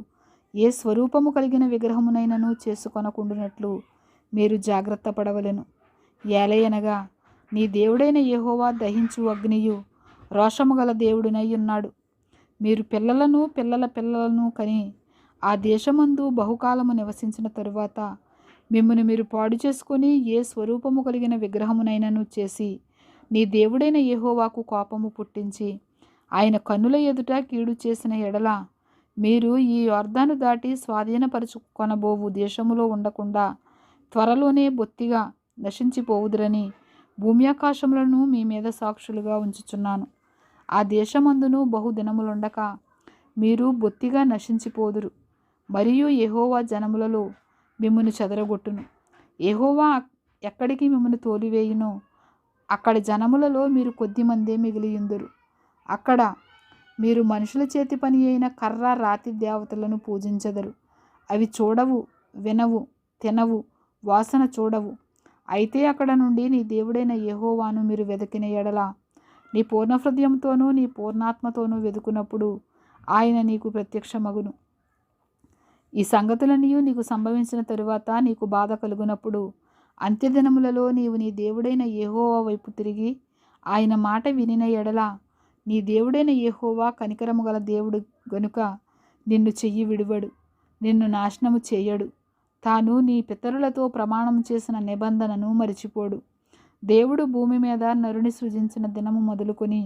ఏ స్వరూపము కలిగిన విగ్రహమునైనను చేసుకొనకుండునట్లు మీరు జాగ్రత్త పడవలెను. ఏలయనగా నీ దేవుడైన యెహోవా దహించు అగ్నియు రోషము గల దేవుడినై ఉన్నాడు. మీరు పిల్లలను పిల్లల పిల్లలను కని ఆ దేశమందు బహుకాలము నివసించిన తరువాత మిమ్మును మీరు పాడు చేసుకొని ఏ స్వరూపము కలిగిన విగ్రహమునైనను చేసి నీ దేవుడైన యెహోవాకు కోపము పుట్టించి ఆయన కన్నుల ఎదుట కీడు చేసిన ఎడల మీరు ఈ యొర్దాను దాటి స్వాధీనపరుచుకొనబోవు దేశములో ఉండకుండా త్వరలోనే బొత్తిగా నశించిపోవుదురని భూమి ఆకాశములను మీ మీద సాక్షులుగా ఉంచుచున్నాను. ఆ దేశమందును బహుదినములుండక మీరు బొత్తిగా నశించిపోదురు. మరియు యెహోవా జనములలో మిమ్మును చెదరగొట్టును. యెహోవా ఎక్కడికి మిమ్మును తోలివేయునో అక్కడి జనములలో మీరు కొద్దిమందే మిగిలియుందురు. అక్కడ మీరు మనుషుల చేతి పని అయిన కర్ర రాతి దేవతలను పూజించెదరు. అవి చూడవు, వినవు, తినవు, వాసన చూడవు. అయితే అక్కడ నుండి నీ దేవుడైన యెహోవాను మీరు వెతికిన ఎడల నీ పూర్ణ హృదయంతోనూ నీ పూర్ణాత్మతోనూ వెతుకున్నప్పుడు ఆయన నీకు ప్రత్యక్షమగును. ఈ సంగతులన్నీ నీకు సంభవించిన తరువాత నీకు బాధ కలుగునప్పుడు అంత్యదినములలో నీవు నీ దేవుడైన యెహోవా వైపు తిరిగి ఆయన మాట వినిన ఎడల నీ దేవుడైన యెహోవా కనికరము గల దేవుడు గనుక నిన్ను చెయ్యి విడువడు, నిన్ను నాశనము చేయడు. తాను నీ పితరులతో ప్రమాణం చేసిన నిబంధనను మరిచిపోడు. దేవుడు భూమి మీద నరుని సృజించిన దినము మొదలుకొని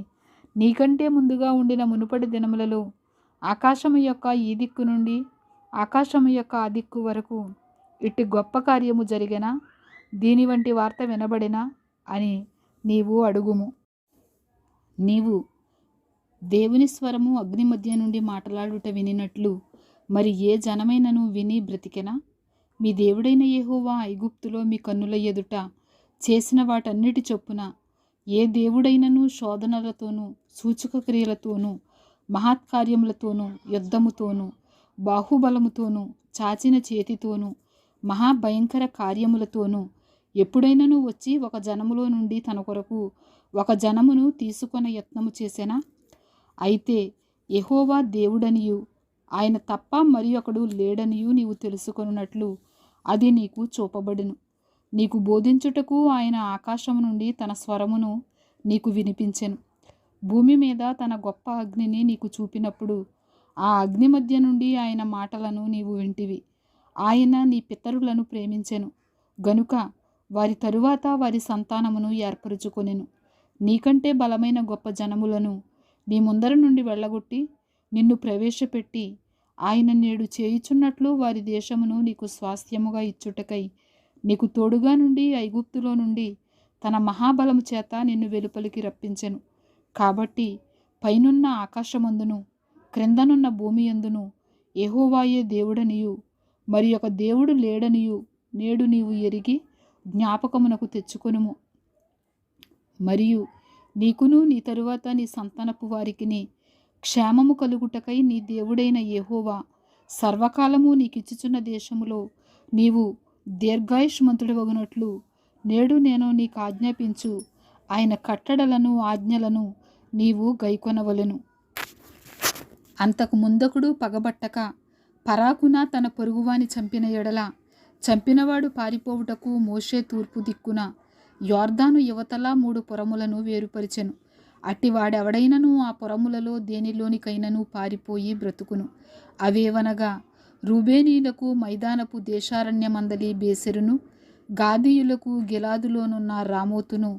నీకంటే ముందుగా ఉండిన మునుపటి దినములలో ఆకాశము యొక్క ఈ దిక్కు నుండి ఆకాశము యొక్క ఆ దిక్కు వరకు ఇట్టి గొప్ప కార్యము జరిగినా, దీని వంటి వార్త వినబడినా అని నీవు అడుగుము. నీవు దేవుని స్వరము అగ్ని మధ్య నుండి మాట్లాడుట వినినట్లు మరి ఏ జనమైనను విని బ్రతికెనా? మీ దేవుడైన యెహోవా ఐగుప్తులో మీ కన్నుల ఎదుట చేసిన వాటన్నిటి చొప్పున ఏ దేవుడైనను శోధనలతోనూ సూచక క్రియలతోనూ మహత్కార్యములతోనూ యుద్ధముతోనూ బాహుబలముతోనూ చాచిన చేతితోనూ మహాభయంకర కార్యములతోనూ ఎప్పుడైనను వచ్చి ఒక జనములో నుండి తన కొరకు ఒక జనమును తీసుకొన యత్నము చేసెనా? అయితే యెహోవా దేవుడనియు ఆయన తప్ప మరి ఒకడు లేడనియు నీవు తెలుసుకొనున్నట్లు అది నీకు చూపబడును. నీకు బోధించుటకు ఆయన ఆకాశము నుండి తన స్వరమును నీకు వినిపించెను. భూమి మీద తన గొప్ప అగ్నిని నీకు చూపినప్పుడు ఆ అగ్ని మధ్య నుండి ఆయన మాటలను నీవు వింటివి. ఆయన నీ పితరులను ప్రేమించెను గనుక వారి తరువాత వారి సంతానమును ఏర్పరచుకొనెను. నీకంటే బలమైన గొప్ప జనములను నీ ముందర నుండి వెళ్ళగొట్టి నిన్ను ప్రవేశపెట్టి ఆయన నేడు చేయుచున్నట్లు వారి దేశమును నీకు స్వాస్థ్యముగా ఇచ్చుటకై నీకు తోడుగా నుండి ఐగుప్తులో నుండి తన మహాబలము చేత నిన్ను వెలుపలికి రప్పించెను. కాబట్టి పైనున్న ఆకాశమందును క్రిందనున్న భూమి యందును యెహోవాయే దేవుడనియు మరి ఒక దేవుడు లేడనియు నేడు నీవు ఎరిగి జ్ఞాపకమునకు తెచ్చుకొనుము. మరియు నీకును నీ తరువాత నీ సంతానపు వారికిని క్షేమము కలుగుటకై నీ దేవుడైన యెహోవా సర్వకాలము నీకిచ్చుచున్న దేశములో నీవు దీర్ఘాయుష్మంతుడవగునట్లు నేడు నేను నీకు ఆజ్ఞాపించు ఆయన కట్టడలను ఆజ్ఞలను నీవు గైకొనవలెను. అంతకు ముందకుడు పగబట్టక పరాకున తన పొరుగువాని చంపిన ఎడల చంపినవాడు పారిపోవుటకు మోషే తూర్పు దిక్కున యొర్దాను యువతల 3 పురములను వేరుపరిచెను. అట్టివాడెవడైనను ఆ పురములలో దేనిలోనికైనను పారిపోయి బ్రతుకును. అవేవనగా రూబేనీయులకు మైదానపు దేశారణ్యమందలి బేసెరును, గాదీయులకు గిలాదులోనున్న రామోతును,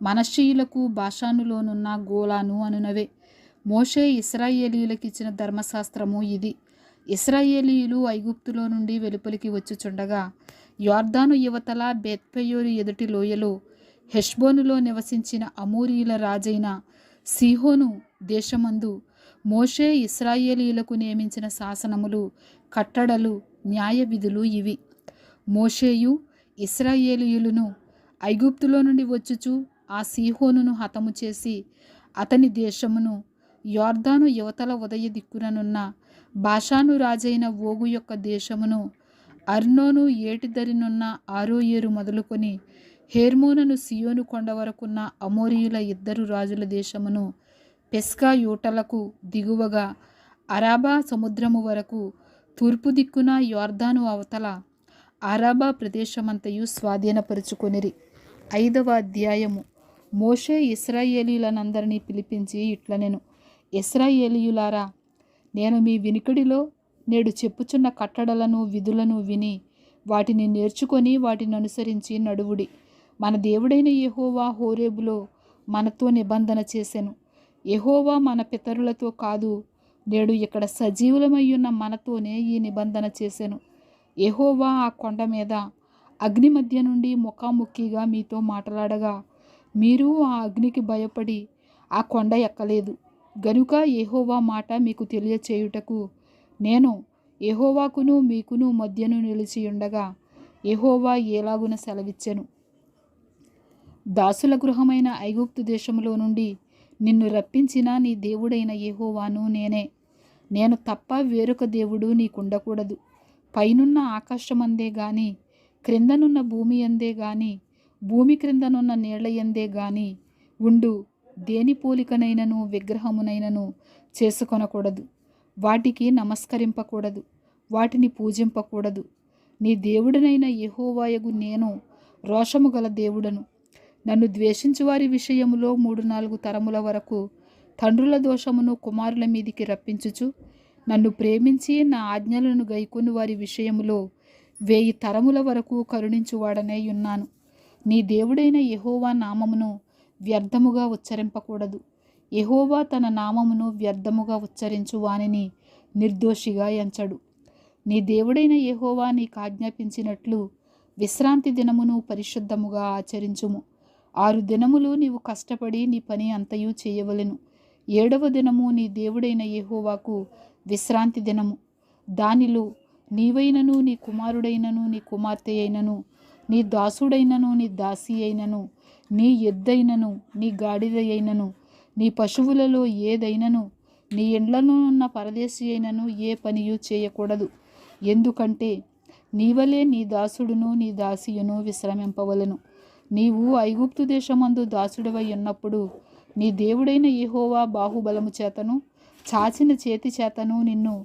మనష్షీయులకు బాషానులోనున్న గోలాను అనునవే. మోషే ఇశ్రాయేలీయులకిచ్చిన ధర్మశాస్త్రము ఇది. ఇశ్రాయేలీయులు ఐగుప్తులో నుండి వెలుపలికి వచ్చుచుండగా యొర్దాను యువతల బేత్పెయోరు ఎదుటి లోయలో హెష్బోనులో నివసించిన అమోరీయుల రాజైన సీహోను దేశమందు మోషే ఇశ్రాయేలీయులకు నియమించిన శాసనములు, కట్టడలు, న్యాయ విధులు ఇవి. మోషేయు ఇశ్రాయేలీయులను ఐగుప్తులో నుండి వచ్చుచు ఆ సీహోనును హతము చేసి అతని దేశమును యొర్దాను యువతల ఉదయ దిక్కుననున్న బాషాను రాజైన ఓగు యొక్క దేశమును, అర్నోను ఏటిదరినున్న ఆరోయేరు మొదలుకొని హెర్మోనును సియోను కొండ వరకున్న అమోరీయుల 2 రాజుల దేశమును, పెస్కా యూటలకు దిగువగా అరాబా సముద్రము వరకు తూర్పు దిక్కున యోర్దాను అవతల అరాబా ప్రదేశమంతయు స్వాధీనపరుచుకొనిరి. 5వ అధ్యాయము. మోషే ఇశ్రాయేలీయులనందరినీ పిలిపించి ఇట్లనెను, ఇశ్రాయేలీయులారా, నేను మీ వినికిడిలో నేడు చెప్పుచున్న కట్టడలను విధులను విని వాటిని నేర్చుకొని వాటిని అనుసరించి నడువుడి. మన దేవుడైన యెహోవా హోరేబులో మనతో నిబంధన చేసెను. యెహోవా మన పితరులతో కాదు, నేడు ఇక్కడ సజీవులమయ్యున్న మనతోనే ఈ నిబంధన చేసెను. యెహోవా ఆ కొండ మీద అగ్ని మధ్య నుండి ముఖాముఖిగా మీతో మాట్లాడగా మీరు ఆ అగ్నికి భయపడి ఆ కొండ ఎక్కలేదు. గనుక యెహోవా మాట మీకు తెలియచేయుటకు నేను యెహోవాకును మీకును మధ్యను నిలిచి ఉండగా యెహోవా ఏలాగున సెలవిచ్చెను. దాసుల గృహమైన ఐగుప్తు దేశములో నుండి నిన్ను రప్పించిన నీ దేవుడైన యెహోవాను నేనే. నేను తప్ప వేరొక దేవుడు నీకుండకూడదు. పైనున్న ఆకాశమందే గాని, క్రిందనున్న భూమి అందే గాని, భూమి క్రిందనున్న నీళ్ల యందే గాని ఉండు దేని పోలికనైనను విగ్రహమునైనను చేసుకొనకూడదు. వాటికి నమస్కరింపకూడదు, వాటిని పూజింపకూడదు. నీ దేవుడనైన యెహోవాయగు నేను రోషము గల దేవుడను. నన్ను ద్వేషించు వారి విషయములో 3-4 తరముల వరకు తండ్రుల దోషమును కుమారుల మీదికి రప్పించుచు, నన్ను ప్రేమించి నా ఆజ్ఞలను గైకొని వారి విషయములో 1000 తరముల వరకు కరుణించువాడనై ఉన్నాను. నీ దేవుడైన యెహోవా నామమును వ్యర్థముగా ఉచ్చరింపకూడదు. యెహోవా తన నామమును వ్యర్థముగా ఉచ్చరించు వానిని నిర్దోషిగా ఎంచడు. నీ దేవుడైన యెహోవా నీకు ఆజ్ఞాపించినట్లు విశ్రాంతి దినమును పరిశుద్ధముగా ఆచరించుము. 6 దినములు నీవు కష్టపడి నీ పని అంతయు చేయవలెను. 7వ దినము నీ దేవుడైన యెహోవాకు విశ్రాంతి దినము. దానిలో నీవైనను నీ కుమారుడైనను నీ కుమార్తె అయినను నీ దాసుడైనను నీ దాసి అయినను నీ ఎద్దైనను నీ గాడిద అయినను నీ పశువులలో ఏదైనను నీ ఇండ్లను ఉన్న పరదేశి అయినను ఏ పనియు చేయకూడదు. ఎందుకంటే నీవలే నీ దాసుడును నీ దాసియును విశ్రమింపవలెను. నీవు ఐగుప్తు దేశమందు దాసుడివై ఉన్నప్పుడు నీ దేవుడైన యెహోవా బాహుబలము చేతను చాచిన చేతి చేతను నిన్ను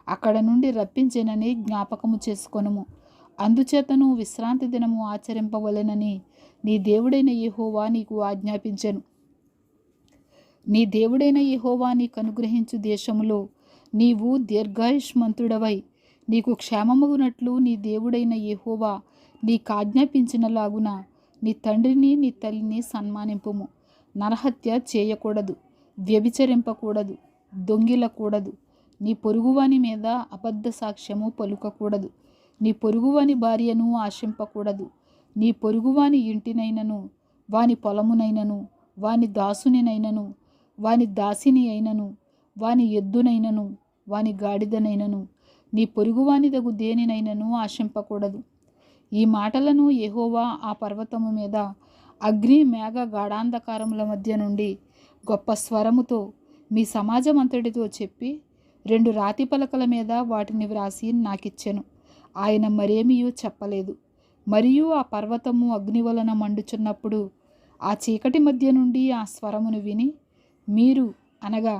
అక్కడ నుండి రప్పించెనని జ్ఞాపకము చేసుకొనుము. అందుచేతను విశ్రాంతి దినము ఆచరింపవలెనని నీ దేవుడైన యెహోవా నీకు ఆజ్ఞాపించెను. నీ దేవుడైన యెహోవా నీకు అనుగ్రహించు దేశములో నీవు దీర్ఘాయుష్మంతుడవై నీకు క్షేమమగునట్లు నీ దేవుడైన యెహోవా నీకాజ్ఞాపించినలాగున నీ తండ్రిని నీ తల్లిని సన్మానింపుము. నరహత్య చేయకూడదు, వ్యభిచరింపకూడదు, దొంగిలకూడదు, నీ పొరుగువాని మీద అబద్ధ సాక్ష్యము పలుకకూడదు, నీ పొరుగువాని భార్యను ఆశింపకూడదు. నీ పొరుగువాని ఇంటినైనను వాని పొలమునైనను వాని దాసునినైనను వాని దాసిని అయినను వాని ఎద్దునైనను వాని గాడిదనైనను నీ పొరుగువానిదగు దేనినైనను ఆశింపకూడదు. ఈ మాటలను యెహోవా ఆ పర్వతము మీద అగ్ని మేఘ గాఢాంధకారముల మధ్య నుండి గొప్ప స్వరముతో మీ సమాజం అంతటితో చెప్పి 2 రాతి పలకల మీద వాటిని వ్రాసి నాకిచ్చెను. ఆయన మరేమియూ చెప్పలేదు. మరియు ఆ పర్వతము అగ్ని వలన మండుచున్నప్పుడు ఆ చీకటి మధ్య నుండి ఆ స్వరమును విని మీరు అనగా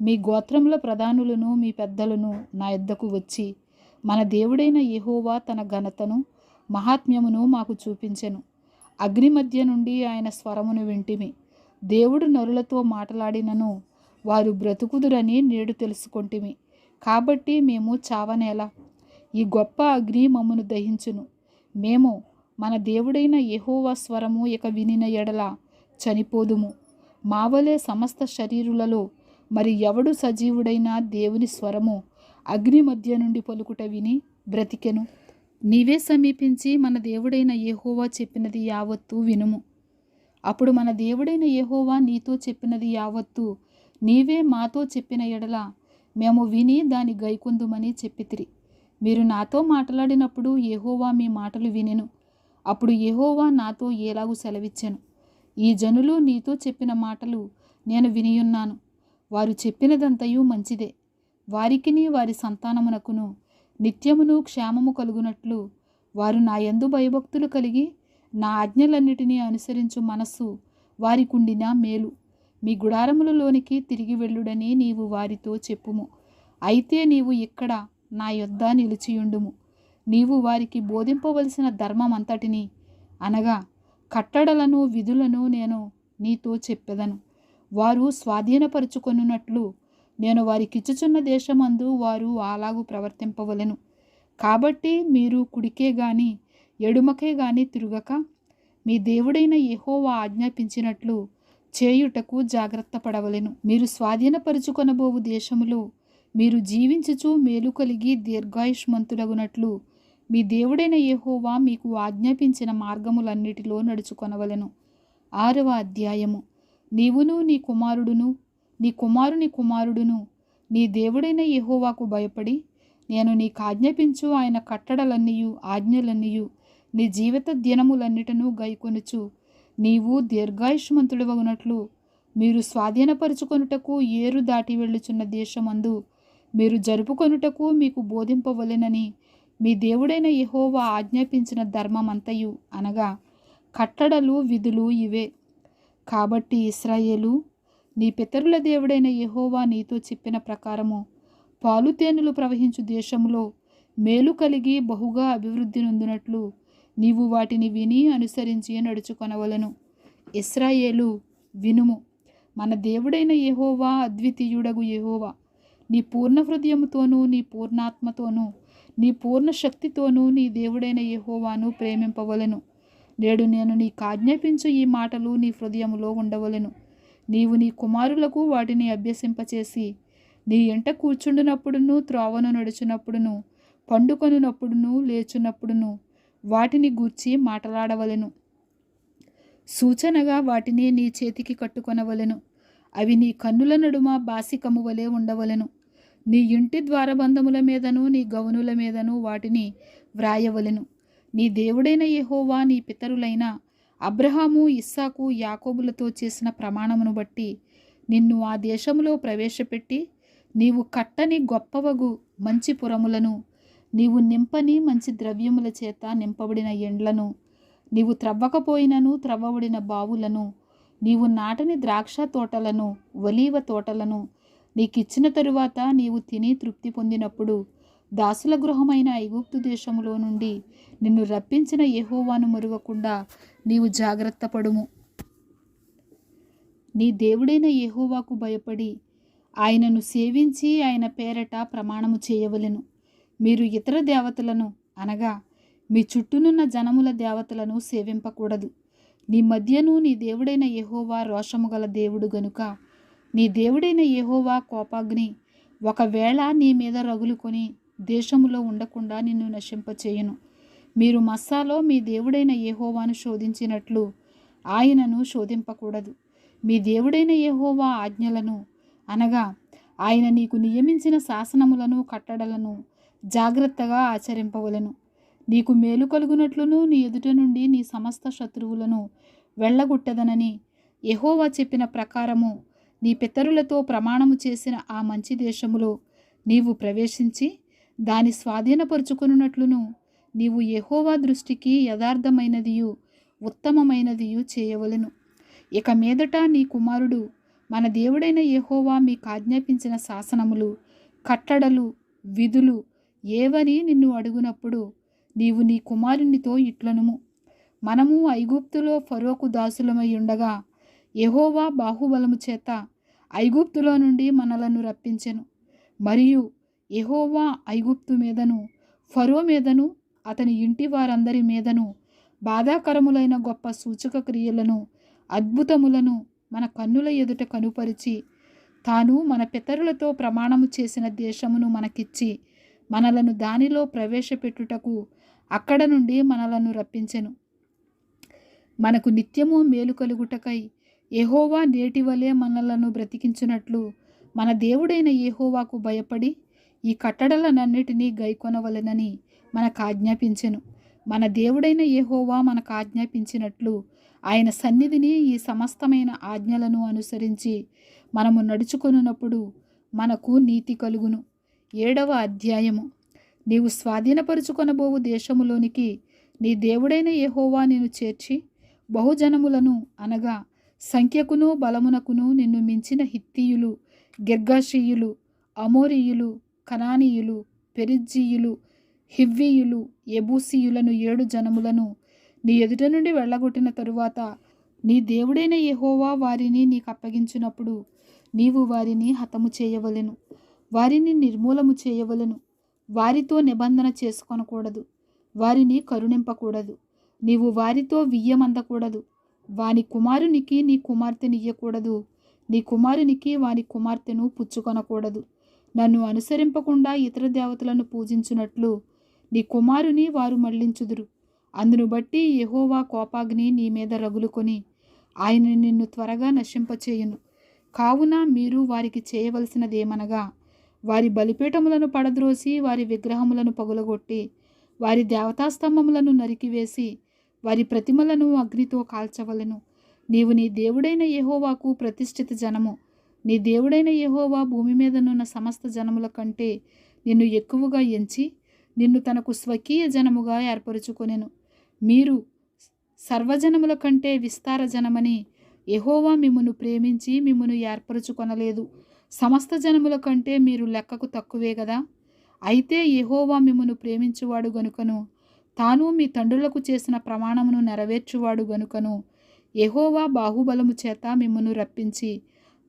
మీ గోత్రముల ప్రధానులను మీ పెద్దలను నా యొద్దకు వచ్చి మన దేవుడైన యెహోవా తన ఘనతను మహాత్మ్యమును మాకు చూపించెను. అగ్ని మధ్య నుండి ఆయన స్వరమును వింటిమి. దేవుడు నరులతో మాట్లాడినను వారు బ్రతుకుదురని నేడు తెలుసుకొంటిమి. కాబట్టి మేము చావనేలా? ఈ గొప్ప అగ్ని మమ్మను దహించును. మేము మన దేవుడైన యెహోవా స్వరము ఇక వినిన ఎడల చనిపోదుము. మావలే సమస్త శరీరులలో మరి ఎవడు సజీవుడైన దేవుని స్వరము అగ్ని మధ్య నుండి పలుకుట విని బ్రతికెను? నీవే సమీపించి మన దేవుడైన యెహోవా చెప్పినది యావత్తు వినుము. అప్పుడు మన దేవుడైన యెహోవా నీతో చెప్పినది యావత్తు నీవే మాతో చెప్పిన ఎడల మేము విని దాని గైకొందుమని చెప్పితిరి. మీరు నాతో మాట్లాడినప్పుడు యెహోవా మీ మాటలు వినెను. అప్పుడు యెహోవా నాతో ఏలాగు సెలవిచ్చెను, ఈ జనులు నీతో చెప్పిన మాటలు నేను వినియున్నాను. వారు చెప్పినదంతయు మంచిదే. వారికిని వారి సంతానమునకును నిత్యమును క్షేమము కలుగునట్లు వారు నా యందు భయభక్తులు కలిగి నా ఆజ్ఞలన్నిటినీ అనుసరించు మనస్సు వారికుండిన మేలు. మీ గుడారములలోనికి తిరిగి వెళ్ళుడని నీవు వారితో చెప్పుము. అయితే నీవు ఇక్కడ నా యొద్ద నిలిచియుండుము. నీవు వారికి బోధింపవలసిన ధర్మమంతటిని అనగా కట్టడలను విధులను నేను నీతో చెప్పెదను. వారు స్వాధీనపరుచుకొనున్నట్లు నేను వారికిచ్చుచున్న దేశమందు వారు అలాగు ప్రవర్తింపవలెను. కాబట్టి మీరు కుడికే గాని ఎడుమకే గాని తిరుగక మీ దేవుడైన యెహోవా ఆజ్ఞాపించినట్లు చేయుటకు జాగ్రత్త పడవలెను. మీరు స్వాధీనపరుచుకొనబోవు దేశములో మీరు జీవించుచు మేలు కలిగి దీర్ఘాయుష్మంతులగునట్లు మీ దేవుడైన యెహోవా మీకు ఆజ్ఞాపించిన మార్గములన్నిటిలో నడుచుకొనవలెను. 6వ అధ్యాయము. నీవును నీ కుమారుడును నీ కుమారుని కుమారుడును నీ దేవుడైన యెహోవాకు భయపడి నేను నీకు ఆజ్ఞాపించు ఆయన కట్టడలన్నీయు ఆజ్ఞలన్నీయు నీ జీవిత దినములన్నిటను గైకొనుచు నీవు దీర్ఘాయుష్మంతుడవగునట్లు మీరు స్వాధీనపరుచుకొనుటకు ఏరు దాటి వెళ్ళుచున్న దేశమందు మీరు జరుపుకొనుటకు మీకు బోధింపవలెనని మీ దేవుడైన యెహోవా ఆజ్ఞాపించిన ధర్మమంతయు అనగా కట్టడలు విధులు ఇవే. కాబట్టి ఇశ్రాయేలు, నీ పితరుల దేవుడైన యెహోవా నీతో చెప్పిన ప్రకారము పాలుతేనెలు ప్రవహించు దేశములో మేలు కలిగి బహుగా అభివృద్ధి నొందినట్లు నీవు వాటిని విని అనుసరించి నడుచుకొనవలెను. ఇశ్రాయేలు వినుము, మన దేవుడైన యెహోవా అద్వితీయుడగు యెహోవా. నీ పూర్ణ హృదయముతోనూ నీ పూర్ణాత్మతోనూ నీ పూర్ణ శక్తితోనూ నీ దేవుడైన యెహోవాను ప్రేమింపవలెను. నేడు నేను నీకు ఆజ్ఞాపించు ఈ మాటలు నీ హృదయములో ఉండవలెను. నీవు నీ కుమారులకు వాటిని అభ్యసింపచేసి నీ ఎంట కూర్చుండునప్పుడును త్రోవను నడుచునప్పుడును పండుకొనున్నప్పుడును లేచున్నప్పుడును వాటిని గూర్చి మాట్లాడవలెను. సూచనగా వాటిని నీ చేతికి కట్టుకొనవలెను. అవి నీ కన్నుల నడుమ బాసికము వలె ఉండవలెను. నీ ఇంటి ద్వారబంధముల మీదను నీ గవనుల మీదను వాటిని వ్రాయవలెను. నీ దేవుడైన యెహోవా నీ పితరులైన అబ్రహాము ఇస్సాకు యాకోబులతో చేసిన ప్రమాణమును బట్టి నిన్ను ఆ దేశములో ప్రవేశపెట్టి నీవు కట్టని గొప్పవగు మంచి పురములను నీవు నింపని మంచి ద్రవ్యముల చేత నింపబడిన ఎండ్లను నీవు త్రవ్వకపోయినను త్రవ్వబడిన బావులను నీవు నాటని ద్రాక్ష తోటలను ఒలీవ తోటలను నీకిచ్చిన తరువాత నీవు తిని తృప్తి పొందినప్పుడు దాసుల గృహమైన ఐగుప్తు దేశములో నుండి నిన్ను రప్పించిన యెహోవాను మరువకుండా నీవు జాగ్రత్త పడుము. నీ దేవుడైన యెహోవాకు భయపడి ఆయనను సేవించి ఆయన పేరట ప్రమాణము చేయవలెను. మీరు ఇతర దేవతలను అనగా మీ చుట్టూనున్న జనముల దేవతలను సేవింపకూడదు. నీ మధ్యను నీ దేవుడైన యెహోవా రోషము గల దేవుడు గనుక నీ దేవుడైన యెహోవా కోపాగ్ని ఒకవేళ నీ మీద రగులుకొని దేశములో ఉండకుండా నిన్ను నశింపచేయును. మీరు మస్సాలో మీ దేవుడైన యెహోవాను శోధించినట్లు ఆయనను శోధింపకూడదు. మీ దేవుడైన యెహోవా ఆజ్ఞలను అనగా ఆయన నీకు నియమించిన శాసనములను కట్టడలను జాగ్రత్తగా ఆచరింపవలెను. నీకు మేలు కలుగునట్లును నీ ఎదుట నుండి నీ సమస్త శత్రువులను వెళ్ళగొట్టదనని యెహోవా చెప్పిన ప్రకారము నీ పితరులతో ప్రమాణము చేసిన ఆ మంచి దేశములో నీవు ప్రవేశించి దాని స్వాధీనపరుచుకొనున్నట్లును నీవు యెహోవా దృష్టికి యథార్థమైనదియు ఉత్తమమైనదియు చేయవలెను. ఇక మీదట నీ కుమారుడు మన దేవుడైన యెహోవా మీకు ఆజ్ఞాపించిన శాసనములు కట్టడలు విధులు ఏవని నిన్ను అడుగునప్పుడు నీవు నీ కుమారునితో ఇట్లనుము, మనము ఐగుప్తులో ఫరోకు దాసులమై ఉండగా యెహోవా బాహుబలము చేత ఐగుప్తులో నుండి మనలను రప్పించెను. మరియు యెహోవా ఐగుప్తు మీదను ఫరో మీదను అతని ఇంటి వారందరి మీదను బాధాకరములైన గొప్ప సూచక క్రియలను అద్భుతములను మన కన్నుల ఎదుట కనుపరిచి తాను మన పితరులతో ప్రమాణము చేసిన దేశమును మనకిచ్చి మనలను దానిలో ప్రవేశపెట్టుటకు అక్కడ నుండి మనలను రప్పించెను. మనకు నిత్యము మేలు కలుగుటకై యెహోవా నేటి వలె మనలను బ్రతికించునట్లు మన దేవుడైన యెహోవాకు భయపడి ఈ కట్టడలనన్నిటినీ గైకొనవలెనని మనకు ఆజ్ఞాపించెను. మన దేవుడైన యెహోవా మనకు ఆజ్ఞాపించినట్లు ఆయన సన్నిధిని ఈ సమస్తమైన ఆజ్ఞలను అనుసరించి మనము నడుచుకొనున్నప్పుడు మనకు నీతి కలుగును. 7వ అధ్యాయము. నీవు స్వాధీనపరుచుకొనబోవు దేశములోనికి నీ దేవుడైన యెహోవా నిన్ను చేర్చి బహుజనములను అనగా సంఖ్యకును బలమునకును నిన్ను మించిన హిత్తీయులు, గిర్గాషీయులు, అమోరీయులు, కనానీయులు, పెరిజ్జీయులు, హివ్వీయులు, యెబూసీయులను 7 జనములను నీ ఎదుట నుండి వెళ్ళగొట్టిన తరువాత నీ దేవుడైన యెహోవా వారిని నీకు అప్పగించినప్పుడు నీవు వారిని హతము చేయవలెను, వారిని నిర్మూలము చేయవలెను. వారితో నిబంధన చేసుకొనకూడదు, వారిని కరుణింపకూడదు. నీవు వారితో వియ్యమందకూడదు. వాని కుమారునికి నీ కుమార్తెనియ్యకూడదు, నీ కుమారునికి వాని కుమార్తెను పుచ్చుకొనకూడదు. నన్ను అనుసరింపకుండా ఇతర దేవతలను పూజించున్నట్లు నీ కుమారుని వారు మళ్లించుదురు. అందును బట్టి యెహోవా కోపాగ్ని నీ మీద రగులుకొని ఆయన నిన్ను త్వరగా నశింపచేయును. కావున మీరు వారికి చేయవలసినదేమనగా వారి బలిపీఠములను పడద్రోసి వారి విగ్రహములను పగులగొట్టి వారి దేవతాస్తంభములను నరికివేసి వారి ప్రతిమలను అగ్నితో కాల్చవలెను. నీవు నీ దేవుడైన యెహోవాకు ప్రతిష్ఠిత జనము. నీ దేవుడైన యెహోవా భూమి మీదనున్న సమస్త జనముల కంటే నిన్ను ఎక్కువగా ఎంచి నిన్ను తనకు స్వకీయ జనముగా ఏర్పరచుకొనెను. మీరు సర్వజనముల కంటే విస్తార జనమని యెహోవా మిమ్మును ప్రేమించి మిమ్మును ఏర్పరచుకొనలేదు. సమస్త జనముల కంటే మీరు లెక్కకు తక్కువే గదా. అయితే యెహోవా మిమ్మును ప్రేమించువాడు గనుకను తాను మీ తండ్రులకు చేసిన ప్రమాణమును నెరవేర్చువాడు గనుకను యెహోవా బాహుబలము చేత మిమ్మును రప్పించి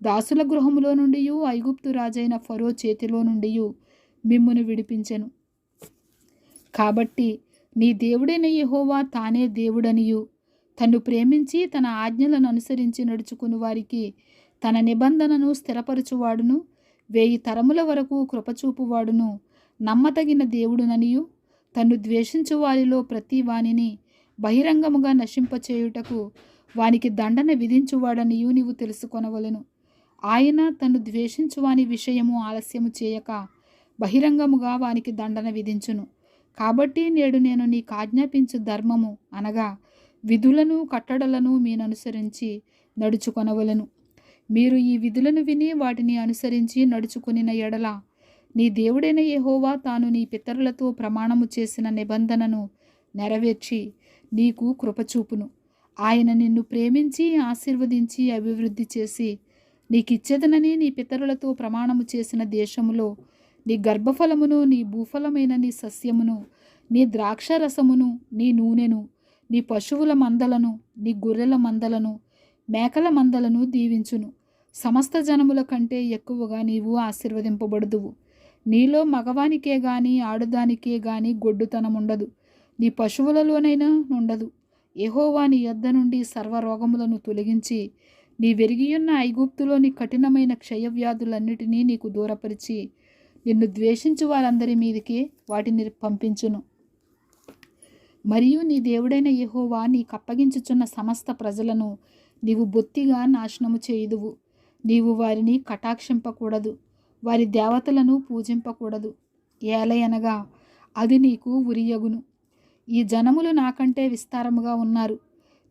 దాసుల గృహములో నుండి ఐగుప్తు రాజైన ఫరో చేతిలో నుండి మిమ్మును విడిపించెను. కాబట్టి నీ దేవుడైన యెహోవా తానే దేవుడనియు తన్ను ప్రేమించి తన ఆజ్ఞలను అనుసరించి నడుచుకుని వారికి తన నిబంధనను స్థిరపరచువాడును 1000 తరముల వరకు కృపచూపువాడును నమ్మతగిన దేవుడుననియు తన్ను ద్వేషించు వారిలో ప్రతి వానిని బహిరంగముగా నశింపచేయుటకు వానికి దండన విధించువాడనియు నీవు తెలుసుకొనవలెను. ఆయన తన్ను ద్వేషించు వాని విషయము ఆలస్యము చేయక బహిరంగముగా వానికి దండన విధించును. కాబట్టి నేడు నేను నీకు ఆజ్ఞాపించు ధర్మము అనగా విధులను కట్టడలను మీననుసరించి నడుచుకొనవలెను. మీరు ఈ విధులను విని వాటిని అనుసరించి నడుచుకొనిన ఎడల నీ దేవుడైన యెహోవా తాను నీ పితరులతో ప్రమాణము చేసిన నిబంధనను నెరవేర్చి నీకు కృపచూపును. ఆయన నిన్ను ప్రేమించి ఆశీర్వదించి అభివృద్ధి చేసి నీకిచ్చేదనని నీ పితరులతో ప్రమాణము చేసిన దేశములో నీ గర్భఫలమును, నీ భూఫలమైన నీ సస్యమును, నీ ద్రాక్షరసమును, నీ నూనెను, నీ పశువుల మందలను, నీ గొర్రెల మందలను, మేకల మందలను దీవించును. సమస్త జనముల కంటే ఎక్కువగా నీవు ఆశీర్వదింపబడుదువు. నీలో మగవానికే గాని ఆడుదానికే గాని గొడ్డుతనముండదు, నీ పశువులలోనైనా ఉండదు. యెహోవా నీ యొద్ద నుండి సర్వరోగములను తొలగించి నీ వెరిగియున్న ఐగుప్తులోని కఠినమైన క్షయవ్యాధులన్నిటినీ నీకు దూరపరిచి నిన్ను ద్వేషించు వారందరి మీదికి వాటిని పంపించును. మరియు నీ దేవుడైన యెహోవా నీకు అప్పగించుచున్న సమస్త ప్రజలను నీవు బొత్తిగా నాశనము చేయుదువు. నీవు వారిని కటాక్షింపకూడదు, వారి దేవతలను పూజింపకూడదు. ఏలయనగా అది నీకు ఉరియగును. ఈ జనములు నాకంటే విస్తారముగా ఉన్నారు.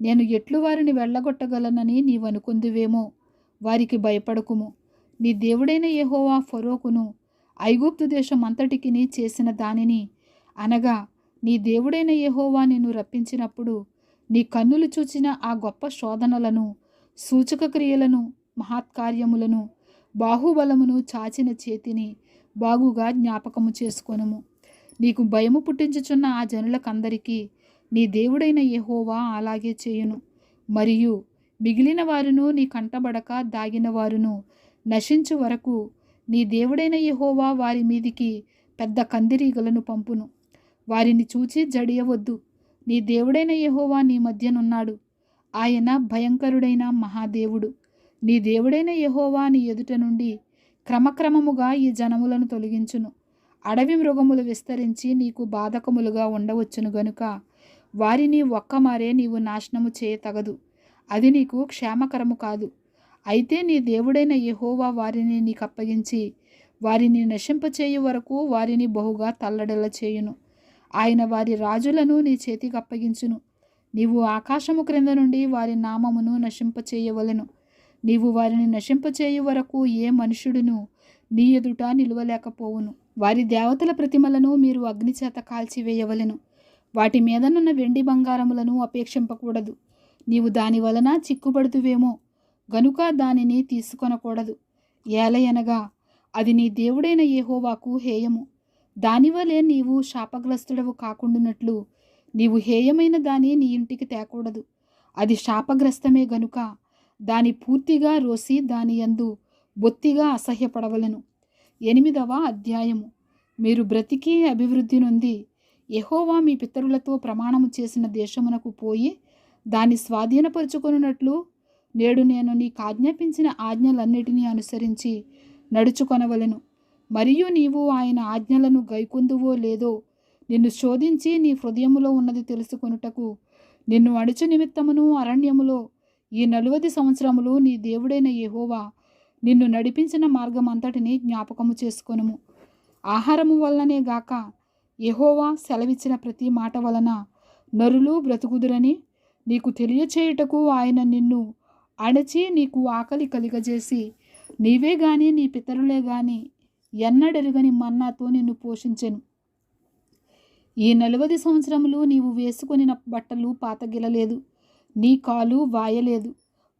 నేను ఎట్లు వారిని వెళ్ళగొట్టగలనని నీవనుకుందువేమో. వారికి భయపడకుము. నీ దేవుడైన యెహోవా ఫరోకును ఐగుప్తు దేశం అంతటికి చేసిన దానిని అనగా నీ దేవుడైన యెహోవా నిన్ను రప్పించినప్పుడు నీ కన్నులు చూచిన ఆ గొప్ప శోధనలను, సూచక క్రియలను, మహత్కార్యములను, బాహుబలమును, చాచిన చేతిని బాగుగా జ్ఞాపకము చేసుకొనుము. నీకు భయము పుట్టించుచున్న ఆ జనులకందరికీ నీ దేవుడైన యెహోవా అలాగే చేయును. మరియు మిగిలిన వారును నీ కంటబడక దాగిన వారును నశించు వరకు నీ దేవుడైన యెహోవా వారి మీదికి పెద్ద కందిరీగలను పంపును. వారిని చూచి జడియవద్దు. నీ దేవుడైన యెహోవా నీ మధ్యనున్నాడు. ఆయన భయంకరుడైన మహాదేవుడు. నీ దేవుడైన యెహోవా నీ ఎదుట నుండి క్రమక్రమముగా ఈ జనములను తొలగించును. అడవి మృగములు విస్తరించి నీకు బాధకములుగా ఉండవచ్చును గనుక వారిని ఒక్కమారే నీవు నాశనము చేయతగదు. అది నీకు క్షేమకరము కాదు. అయితే నీ దేవుడైన యెహోవా వారిని నీకు అప్పగించి వారిని నశింపచేయు వరకు వారిని బహుగా తల్లడెల చేయును. ఆయన వారి రాజులను నీ చేతికి అప్పగించును. నీవు ఆకాశము క్రింద నుండి వారి నామమును నశింపచేయవలెను. నీవు వారిని నశింపచేయు వరకు ఏ మనుష్యుడును నీ ఎదుట నిలువలేకపోవును. వారి దేవతల ప్రతిమలను మీరు అగ్నిచేత కాల్చివేయవలెను. వాటి మీదనున్న వెండి బంగారములను అపేక్షింపకూడదు. నీవు దాని వలన చిక్కుబడుతువేమో గనుక దానిని తీసుకొనకూడదు. ఏలయనగా అది నీ దేవుడైన యెహోవాకు హేయము. దానివలే నీవు శాపగ్రస్తుడవు కాకుండానట్లు నీవు హేయమైన దాన్ని నీ ఇంటికి తేకూడదు. అది శాపగ్రస్తమే గనుక దాని పూర్తిగా రోసి దాని యందు బొత్తిగా అసహ్యపడవలెను. 8వ అధ్యాయము. మీరు బ్రతికి అభివృద్ధి నొంది యెహోవా మీ పితరులతో ప్రమాణము చేసిన దేశమునకు పోయి దాన్ని స్వాధీనపరుచుకొనున్నట్లు నేడు నేను నీకు ఆజ్ఞాపించిన ఆజ్ఞలన్నిటినీ అనుసరించి నడుచుకొనవలెను. మరియు నీవు ఆయన ఆజ్ఞలను గైకొందువో లేదో నిన్ను శోధించి నీ హృదయములో ఉన్నది తెలుసుకొనుటకు నిన్ను అణుచు నిమిత్తమును అరణ్యములో ఈ 40 సంవత్సరములు నీ దేవుడైన యెహోవా నిన్ను నడిపించిన మార్గమంతటిని జ్ఞాపకము చేసుకొనుము. ఆహారము వలననే గాక యెహోవా సెలవిచ్చిన ప్రతి మాట వలన నరులు బ్రతుకుదురని నీకు తెలియచేయుటకు ఆయన నిన్ను అణచి నీకు ఆకలి కలిగజేసి నీవే గాని నీ పితరులే గాని ఎన్నడెరుగని మన్నాతో నిన్ను పోషించెను. ఈ 40 సంవత్సరములు నీవు వేసుకొనిన బట్టలు పాతగిలలేదు, నీ కాలు వాయలేదు.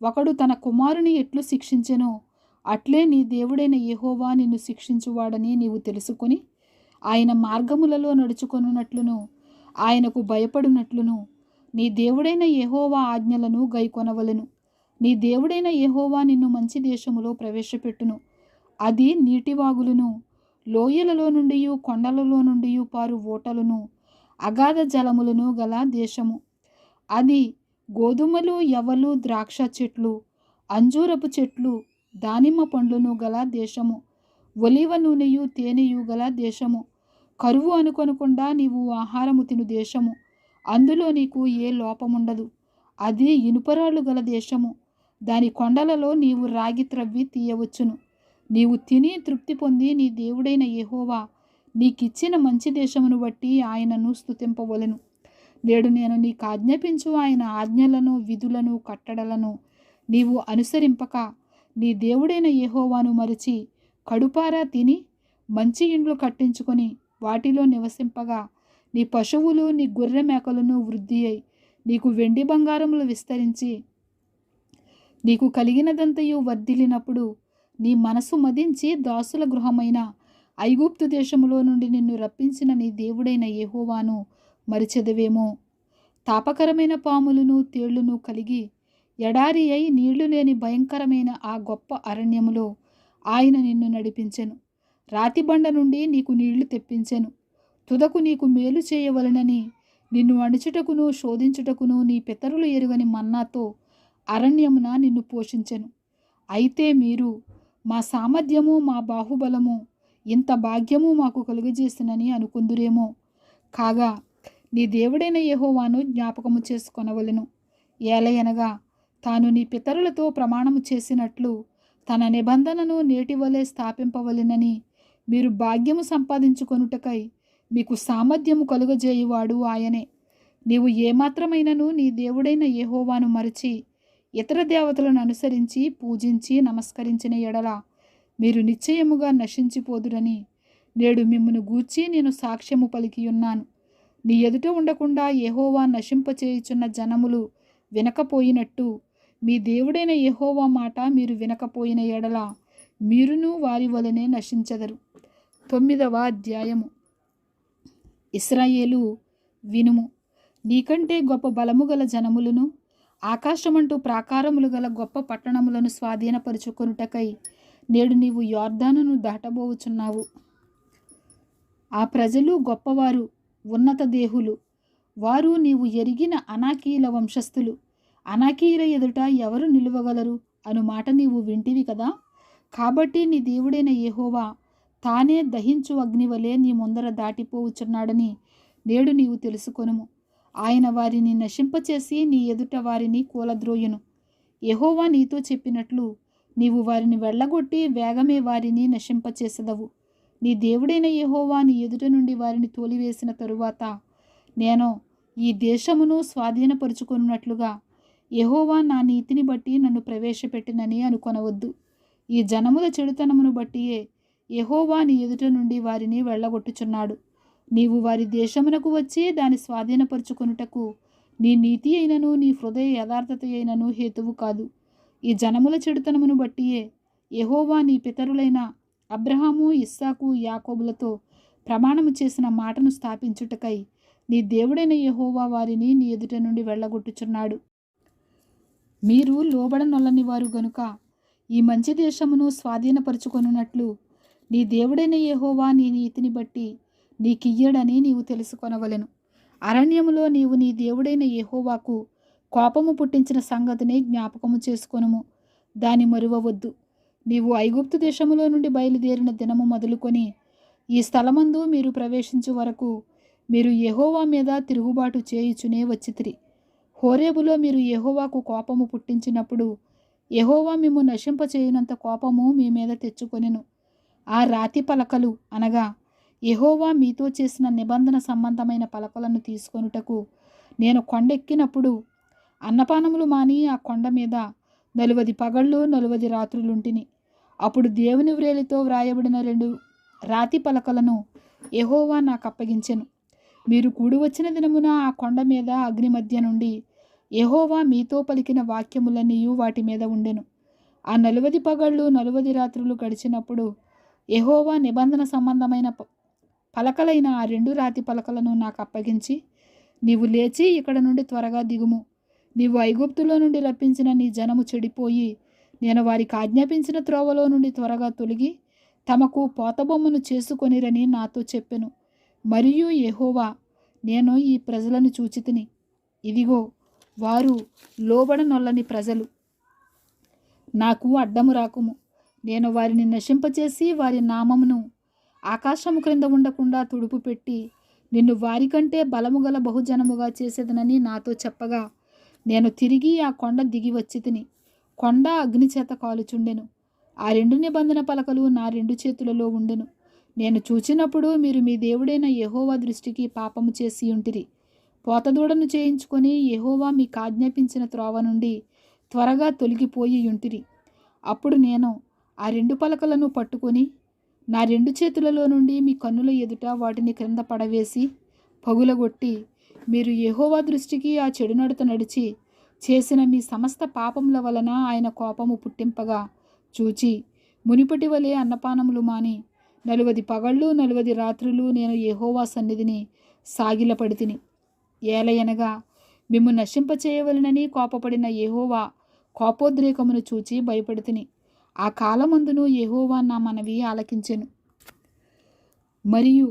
ఒకడు తన కుమారుని ఎట్లు శిక్షించెనో అట్లే నీ దేవుడైన యెహోవా నిన్ను శిక్షించువాడని నీవు తెలుసుకొని ఆయన మార్గములలో నడుచుకొనున్నట్లును ఆయనకు భయపడునట్లును నీ దేవుడైన యెహోవా ఆజ్ఞలను గైకొనవలెను. నీ దేవుడైన యెహోవా నిన్ను మంచి దేశములో ప్రవేశపెట్టును. అది నీటివాగులను, లోయలలో నుండి కొండలలో నుండి పారు ఓటలను, అగాధ జలములను గల దేశము. అది గోధుమలు, యవలు, ద్రాక్ష చెట్లు, అంజూరపు చెట్లు, దానిమ్మ పండ్లను గల దేశము. ఒలీవ నూనెయు తేనెయు గల దేశము. కరువు అనుకొనకుండా నీవు ఆహారము తిను దేశము. అందులో నీకు ఏ లోపముండదు. అది ఇనుపరాళ్ళు గల దేశము. దాని కొండలలో నీవు రాగి త్రవ్వి తీయవచ్చును. నీవు తిని తృప్తి పొంది నీ దేవుడైన యెహోవా నీకిచ్చిన మంచి దేశమును బట్టి ఆయనను స్తుతింపవలెను. నేడు నేను నీకు ఆజ్ఞాపించు ఆయన ఆజ్ఞలను, విధులను, కట్టడలను నీవు అనుసరింపక నీ దేవుడైన యెహోవాను మరచి కడుపారా తిని మంచి ఇండ్లు కట్టించుకొని వాటిలో నివసింపగా నీ పశువులు, నీ గొర్రె మేకలను వృద్ధి అయి నీకు వెండి బంగారములు విస్తరించి నీకు కలిగినదంతయు వర్ధిల్లినప్పుడు నీ మనసు మదించి దాసుల గృహమైన ఐగుప్తు దేశములో నుండి నిన్ను రప్పించిన నీ దేవుడైన యెహోవాను మరిచెదవేమో. తాపకరమైన పాములను, తేళ్లును కలిగి ఎడారి అయి నీళ్లు లేని భయంకరమైన ఆ గొప్ప అరణ్యములో ఆయన నిన్ను నడిపించెను. రాతిబండ నుండి నీకు నీళ్లు తెప్పించెను. తుదకు నీకు మేలు చేయవలెనని నిన్ను అణుచుటకును శోధించుటకును నీ పితరులు ఎరుగని మన్నాతో అరణ్యమున నిన్ను పోషించెను. అయితే మీరు మా సామర్థ్యము, మా బాహుబలము, ఇంత భాగ్యము మాకు కలుగజేసినని అనుకుందురేమో. కాగా నీ దేవుడైన యెహోవాను జ్ఞాపకము చేసుకొనవలెను. ఏలయనగా తాను నీ పితరులతో ప్రమాణము చేసినట్లు తన నిబంధనను నేటివలే స్థాపింపవలెనని మీరు భాగ్యము సంపాదించుకొనుటకై మీకు సామర్థ్యము కలుగజేయువాడు ఆయనే. నీవు ఏమాత్రమైనను నీ దేవుడైన యెహోవాను మరచి ఇతర దేవతలను అనుసరించి పూజించి నమస్కరించిన ఎడల మీరు నిశ్చయముగా నశించిపోదురని నేడు మిమ్మును గూర్చి నేను సాక్ష్యము పలికియున్నాను. నీ ఎదుట ఉండకుండా యెహోవా నశింపచేయుచున్న జనములు వినకపోయినట్టు మీ దేవుడైన యెహోవా మాట మీరు వినకపోయిన ఎడల మీరును వారి వలనే నశించెదరు. 9వ అధ్యాయము. ఇశ్రాయేలు వినుము, నీకంటే గొప్ప బలము గల జనములను, ఆకాశమంటూ ప్రాకారములు గల గొప్ప పట్టణములను స్వాధీనపరుచుకొనుటకై నేడు నీవు యొర్దానును దాటబోవుచున్నావు. ఆ ప్రజలు గొప్పవారు, ఉన్నత దేహులు. వారు నీవు ఎరిగిన అనాకీల వంశస్థులు. అనాకీల ఎదుట ఎవరు నిలువగలరు అను మాట నీవు వింటివి కదా. కాబట్టి నీ దేవుడైన యెహోవా తానే దహించు అగ్నివలే నీ ముందర దాటిపోవుచున్నాడని నేడు నీవు తెలుసుకొనుము. ఆయన వారిని నశింపచేసి నీ ఎదుట వారిని కూలద్రోయును. యెహోవా నీతో చెప్పినట్లు నీవు వారిని వెళ్ళగొట్టి వేగమే వారిని నశింపచేసెదవు. నీ దేవుడైన యెహోవా నీ ఎదుట నుండి వారిని తోలివేసిన తరువాత నేను ఈ దేశమును స్వాధీనపరుచుకున్నట్లుగా యెహోవా నా నీతిని బట్టి నన్ను ప్రవేశపెట్టినని అనుకొనవద్దు. ఈ జనముల చెడుతనమును బట్టియే యెహోవా నీ ఎదుట నుండి వారిని వెళ్ళగొట్టుచున్నాడు. నీవు వారి దేశమునకు వచ్చి దాని స్వాధీనపరుచుకొనుటకు నీ నీతి అయినను నీ హృదయ యథార్థత అయినను హేతువు కాదు. ఈ జనముల చెడుతనమును బట్టియే యెహోవా నీ పితరులైన అబ్రహాము, ఇస్సాకు, యాకోబులతో ప్రమాణము చేసిన మాటను స్థాపించుటకై నీ దేవుడైన యెహోవా వారిని నీ ఎదుట నుండి వెళ్ళగొట్టుచున్నాడు. మీరు లోబడనొల్లని వారు గనుక ఈ మంచి దేశమును స్వాధీనపరుచుకొనున్నట్లు నీ దేవుడైన యెహోవా నీ నీతిని బట్టి నీకియ్యడని నీవు తెలుసుకొనవలెను. అరణ్యములో నీవు నీ దేవుడైన యెహోవాకు కోపము పుట్టించిన సంగతిని జ్ఞాపకము చేసుకొనుము, దాని మరువవద్దు. నీవు ఐగుప్తు దేశములో నుండి బయలుదేరిన దినము మొదలుకొని ఈ స్థలమందు మీరు ప్రవేశించు వరకు మీరు యెహోవా మీద తిరుగుబాటు చేయుచునే వచ్చితిరి. హోరేబులో మీరు యెహోవాకు కోపము పుట్టించినప్పుడు యెహోవా మిమ్ము నశింపచేయునంత కోపము మీ మీద తెచ్చుకొనెను. ఆ రాతి పలకలు అనగా యెహోవా మీతో చేసిన నిబంధన సంబంధమైన పలకలను తీసుకొనుటకు నేను కొండెక్కినప్పుడు అన్నపానములు మాని ఆ కొండ మీద 40 పగళ్ళు 40 రాత్రులుంటిని. అప్పుడు దేవుని వ్రేలితో వ్రాయబడిన 2 రాతి పలకలను యెహోవా నాకు అప్పగించెను. మీరు కూడి వచ్చిన దినమున ఆ కొండ మీద అగ్ని మధ్య నుండి యెహోవా మీతో పలికిన వాక్యములన్నీ వాటి మీద ఉండెను. ఆ 40 పగళ్ళు 40 రాత్రులు గడిచినప్పుడు యెహోవా నిబంధన సంబంధమైన పలకలైన ఆ 2 రాతి పలకలను నాకు అప్పగించి, నీవు లేచి ఇక్కడ నుండి త్వరగా దిగుము. నీవు ఐగుప్తులో నుండి రప్పించిన నీ జనము చెడిపోయి నేను వారికి ఆజ్ఞాపించిన త్రోవలో నుండి త్వరగా తొలగి తమకు పోతబొమ్మను చేసుకొనిరని నాతో చెప్పెను. మరియు యెహోవా, నేను ఈ ప్రజలను చూచితిని. ఇదిగో వారు లోబడనొల్లని ప్రజలు. నాకు అడ్డము రాకుము. నేను వారిని నశింపచేసి వారి నామమును ఆకాశము క్రింద ఉండకుండా తుడుపు పెట్టి నిన్ను వారికంటే బలము గల బహుజనముగా చేసేదనని నాతో చెప్పగా నేను తిరిగి ఆ కొండ దిగి వచ్చి తిని కొండ అగ్ని చేత కాలుచుండెను. ఆ 2 నిబంధన పలకలు నా 2 చేతులలో ఉండెను. నేను చూచినప్పుడు మీరు మీ దేవుడైన యెహోవా దృష్టికి పాపము చేసి ఉంటిరి. పోతదూడను చేయించుకొని యెహోవా మీకు ఆజ్ఞాపించిన త్రోవ నుండి త్వరగా తొలగిపోయి ఉంటిరి. అప్పుడు నేను ఆ 2 పలకలను పట్టుకొని నా 2 చేతులలో నుండి మీ కన్నుల ఎదుట వాటిని క్రింద పడవేసి పగులగొట్టి, మీరు యెహోవా దృష్టికి ఆ చెడు నడత నడిచి చేసిన మీ సమస్త పాపముల వలన ఆయన కోపము పుట్టింపగా చూచి మునిపటి వలె అన్నపానములు మాని 40 పగళ్ళు 40 రాత్రులు నేను యెహోవా సన్నిధిని సాగిలపడితిని. ఏలయనగా మిమ్ము నశింపచేయవలెనని కోపపడిన యెహోవా కోపోద్రేకమును చూచి భయపడితిని. ఆ కాలమందును యెహోవా నా మనవి ఆలకించెను. మరియు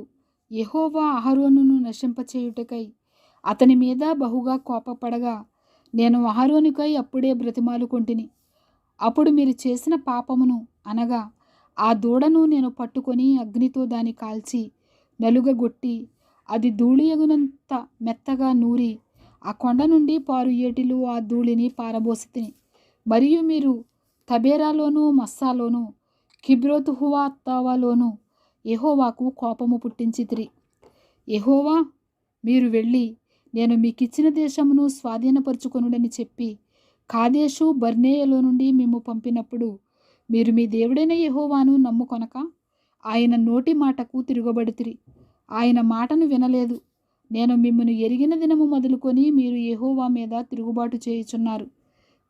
యెహోవా అహరోనును నశింపచేయుటకై అతని మీద బహుగా కోపపడగా నేను అహరోనుకై అప్పుడే బ్రతిమాలుకొంటిని. అప్పుడు మీరు చేసిన పాపమును అనగా ఆ దూడను నేను పట్టుకొని అగ్నితో దాన్ని కాల్చి నలుగగొట్టి అది ధూళియగునంత మెత్తగా నూరి ఆ కొండ నుండి పారు ఏటిలు ఆ ధూళిని పారబోసితిని. మరియు మీరు తబేరాలోను మస్సాలోను కిబ్రోతు హువాత్తావాలోను యెహోవాకు కోపము పుట్టించితిరి. యెహోవా, మీరు వెళ్ళి నేను మీకిచ్చిన దేశమును స్వాధీనపరుచుకొనుడని చెప్పి కాదేషు బర్నేయలో నుండి మిమ్ము పంపినప్పుడు మీరు మీ దేవుడైన యెహోవాను నమ్ముకొనక ఆయన నోటి మాటకు తిరగబడితిరి. ఆయన మాటను వినలేదు. నేను మిమ్మును ఎరిగిన దినము మొదలుకొని మీరు యెహోవా మీద తిరుగుబాటు చేయుచున్నారు.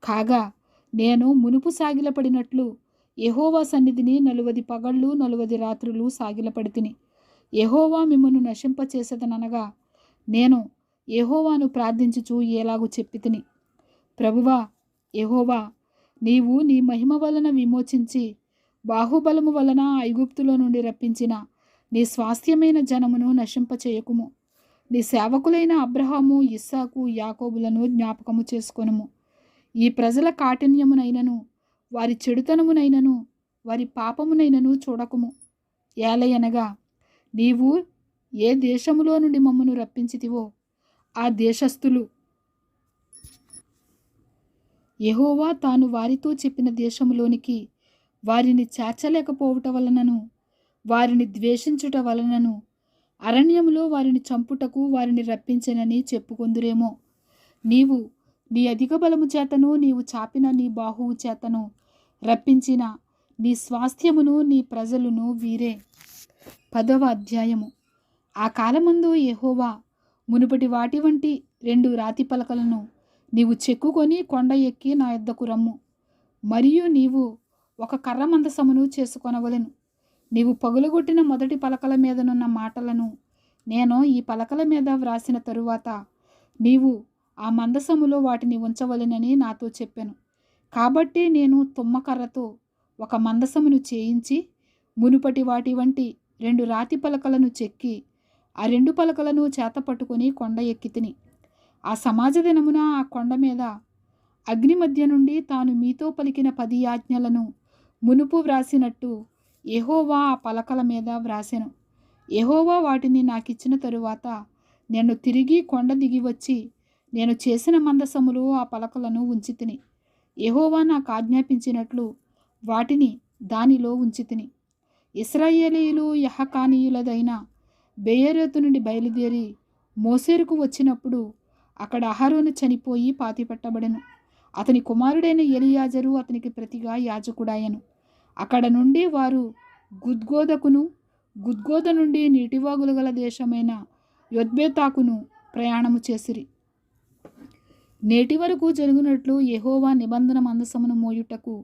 కాగా నేను మునుపు సాగిలపడినట్లు యెహోవా సన్నిధిని 40 పగళ్ళు 40 రాత్రులు సాగిలపడితిని. యెహోవా మిమ్మును నశింపచేసేదనగా నేను యెహోవాను ప్రార్థించుచు ఎలాగు చెప్పితిని. ప్రభువా యెహోవా, నీవు నీ మహిమ వలన విమోచించి బాహుబలము వలన ఐగుప్తులో నుండి రప్పించిన నీ స్వాస్థ్యమైన జనమును నశింపచేయకుము. నీ సేవకులైన అబ్రహాము, ఇస్సాకు, యాకోబులను జ్ఞాపకము చేసుకొనుము. ఈ ప్రజల కాఠిన్యమునైనను వారి చెడుతనమునైనను వారి పాపమునైనను చూడకుము. ఏలయనగా నీవు ఏ దేశములో నుండి మమ్మను రప్పించితివో ఆ దేశస్థులు యెహోవా తాను వారితో చెప్పిన దేశములోనికి వారిని చేర్చలేకపోవుట వలనను వారిని ద్వేషించుట వలనను అరణ్యములో వారిని చంపుటకు వారిని రప్పించెనని చెప్పుకొందురేమో. నీవు నీ అధిక బలము చేతను నీవు చాపిన నీ బాహువు చేతను రప్పించిన నీ స్వాస్థ్యమును నీ ప్రజలను వీరే. 10వ అధ్యాయము. ఆ కాలమందు యెహోవా మునుపటి వాటి వంటి 2 రాతి పలకలను నీవు చెక్కుకొని కొండ ఎక్కి నా యొద్దకు రమ్ము. మరియు నీవు ఒక కర్ర మందసమును చేసుకొనవలెను. నీవు పగులగొట్టిన మొదటి పలకల మీదనున్న మాటలను నేను ఈ పలకల మీద వ్రాసిన తరువాత నీవు ఆ మందసములో వాటిని ఉంచవలెనని నాతో చెప్పాను. కాబట్టి నేను తుమ్మకర్రతో ఒక మందసమును చేయించి మునుపటి వాటి వంటి 2 రాతి పలకలను చెక్కి ఆ 2 పలకలను చేతపట్టుకొని కొండ ఎక్కితిని. ఆ సమాజ దినమున ఆ కొండ మీద అగ్ని మధ్య నుండి తాను మీతో పలికిన 10 ఆజ్ఞలను మునుపు వ్రాసినట్టు యెహోవా ఆ పలకల మీద వ్రాసెను. యెహోవా వాటిని నాకిచ్చిన తరువాత నేను తిరిగి కొండ దిగి వచ్చి నేను చేసిన మందసములో ఆ పలకలను ఉంచితిని. యెహోవా నాకు ఆజ్ఞాపించినట్లు వాటిని దానిలో ఉంచితిని. ఇశ్రాయేలీయులు యహకానీయులదైన బెయేరోతు నుండి బయలుదేరి మోసేరుకు వచ్చినప్పుడు అక్కడ అహరోను చనిపోయి పాతిపెట్టబడెను. అతని కుమారుడైన ఎలియాజరు అతనికి ప్రతిగా యాజకుడాయెను. అక్కడ నుండి వారు గుద్గోద నుండి నీటివాగులు గల దేశమైన యొత్బేతాకును ప్రయాణము చేసిరి. నేటి వరకు జరుగునట్లు యెహోవా నిబంధన మందసమును మోయుటకు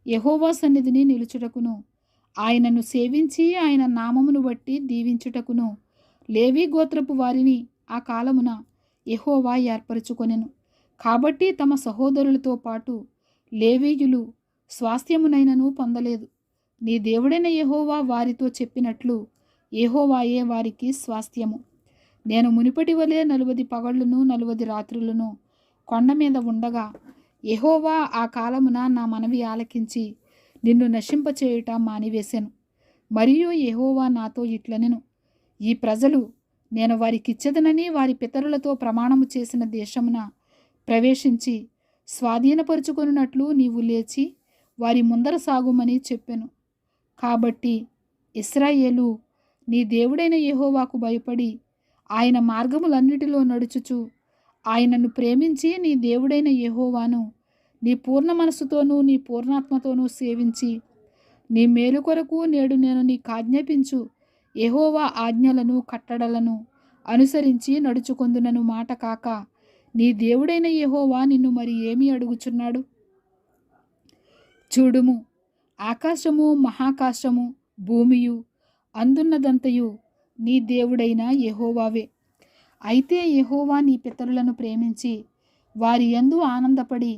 యెహోవా సన్నిధిని నిలుచుటకును ఆయనను సేవించి ఆయన నామమును బట్టి దీవించుటకును లేవీ గోత్రపు వారిని ఆ కాలమున యెహోవా ఏర్పరచుకొనెను. కాబట్టి తమ సహోదరులతో పాటు లేవీయులు స్వాస్థ్యమునైనను పొందలేదు. నీ దేవుడైన యెహోవా వారితో చెప్పినట్లు యెహోవాయే వారికి స్వాస్థ్యము. నేను మునుపటి వలె 40 పగళ్లను 40 రాత్రులను కొండ మీద ఉండగా యెహోవా ఆ కాలమున నా మనవి ఆలకించి నిన్ను నశింపచేయుట మానివేశాను. మరియు యెహోవా నాతో ఇట్లనెను, ఈ ప్రజలు నేను వారికిచ్చెదనని వారి పితరులతో ప్రమాణము చేసిన దేశమున ప్రవేశించి స్వాధీనపరుచుకొనున్నట్లు నీవు లేచి వారి ముందర సాగుమని చెప్పెను. కాబట్టి ఇశ్రాయేలు నీ దేవుడైన యెహోవాకు భయపడి ఆయన మార్గములన్నిటిలో నడుచుచు ఆయనను ప్రేమించి నీ దేవుడైన యెహోవాను నీ పూర్ణ మనసుతోనూ నీ పూర్ణాత్మతోనూ సేవించి నీ మేలు కొరకు నేడు నేను నీకు ఆజ్ఞాపించు యెహోవా ఆజ్ఞలను కట్టడలను అనుసరించి నడుచుకొందునను మాట కాక నీ దేవుడైన యెహోవా నిన్ను మరి ఏమి అడుగుచున్నాడు? చూడుము, ఆకాశము మహాకాశము భూమియు అందున్నదంతయు నీ దేవుడైన యెహోవావే. అయితే యెహోవా నీ పితరులను ప్రేమించి వారి యందు ఆనందపడి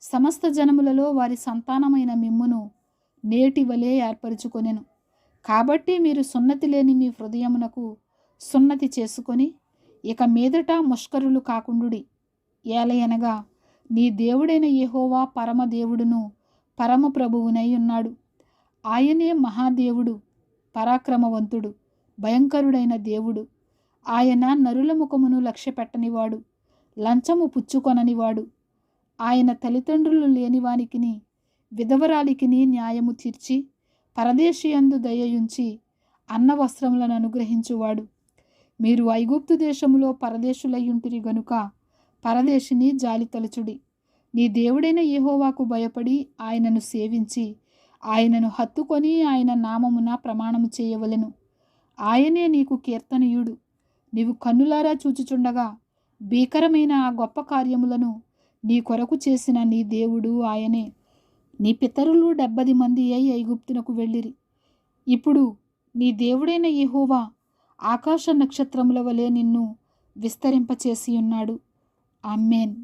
సమస్త జనములలో వారి సంతానమైన మిమ్మును నేటి వలె ఏర్పరచుకొనెను. కాబట్టి మీరు సున్నతి లేని మీ హృదయమునకు సున్నతి చేసుకొని ఇక మీదట ముష్కరులు కాకుండుడి. ఏలయనగా నీ దేవుడైన యెహోవా పరమదేవుడును పరమ ప్రభువునై ఉన్నాడు. ఆయనే మహాదేవుడు, పరాక్రమవంతుడు, భయంకరుడైన దేవుడు. ఆయన నరుల ముఖమును లక్ష్యపెట్టనివాడు, లంచము పుచ్చుకొననివాడు. ఆయన తల్లిదండ్రులు లేనివానికిని విధవరాలికిని న్యాయము తీర్చి పరదేశియందు దయయుంచి అన్న వస్త్రములను అనుగ్రహించువాడు. మీరు ఐగుప్తు దేశములో పరదేశులయ్యుంటిరి గనుక పరదేశిని జాలి తలచుడి. నీ దేవుడైన యెహోవాకు భయపడి ఆయనను సేవించి ఆయనను హత్తుకొని ఆయన నామమున ప్రమాణము చేయవలెను. ఆయనే నీకు కీర్తనీయుడు. నీవు కన్నులారా చూచుచుండగా భీకరమైన ఆ గొప్ప కార్యములను నీ కొరకు చేసిన నీ దేవుడు ఆయనే. నీ పితరులు 70 మంది అయి ఐగుప్తునకు వెళ్ళిరి. ఇప్పుడు నీ దేవుడైన యెహోవా ఆకాశ నక్షత్రముల వలె నిన్ను విస్తరింపచేసి ఉన్నాడు. ఆమేన్.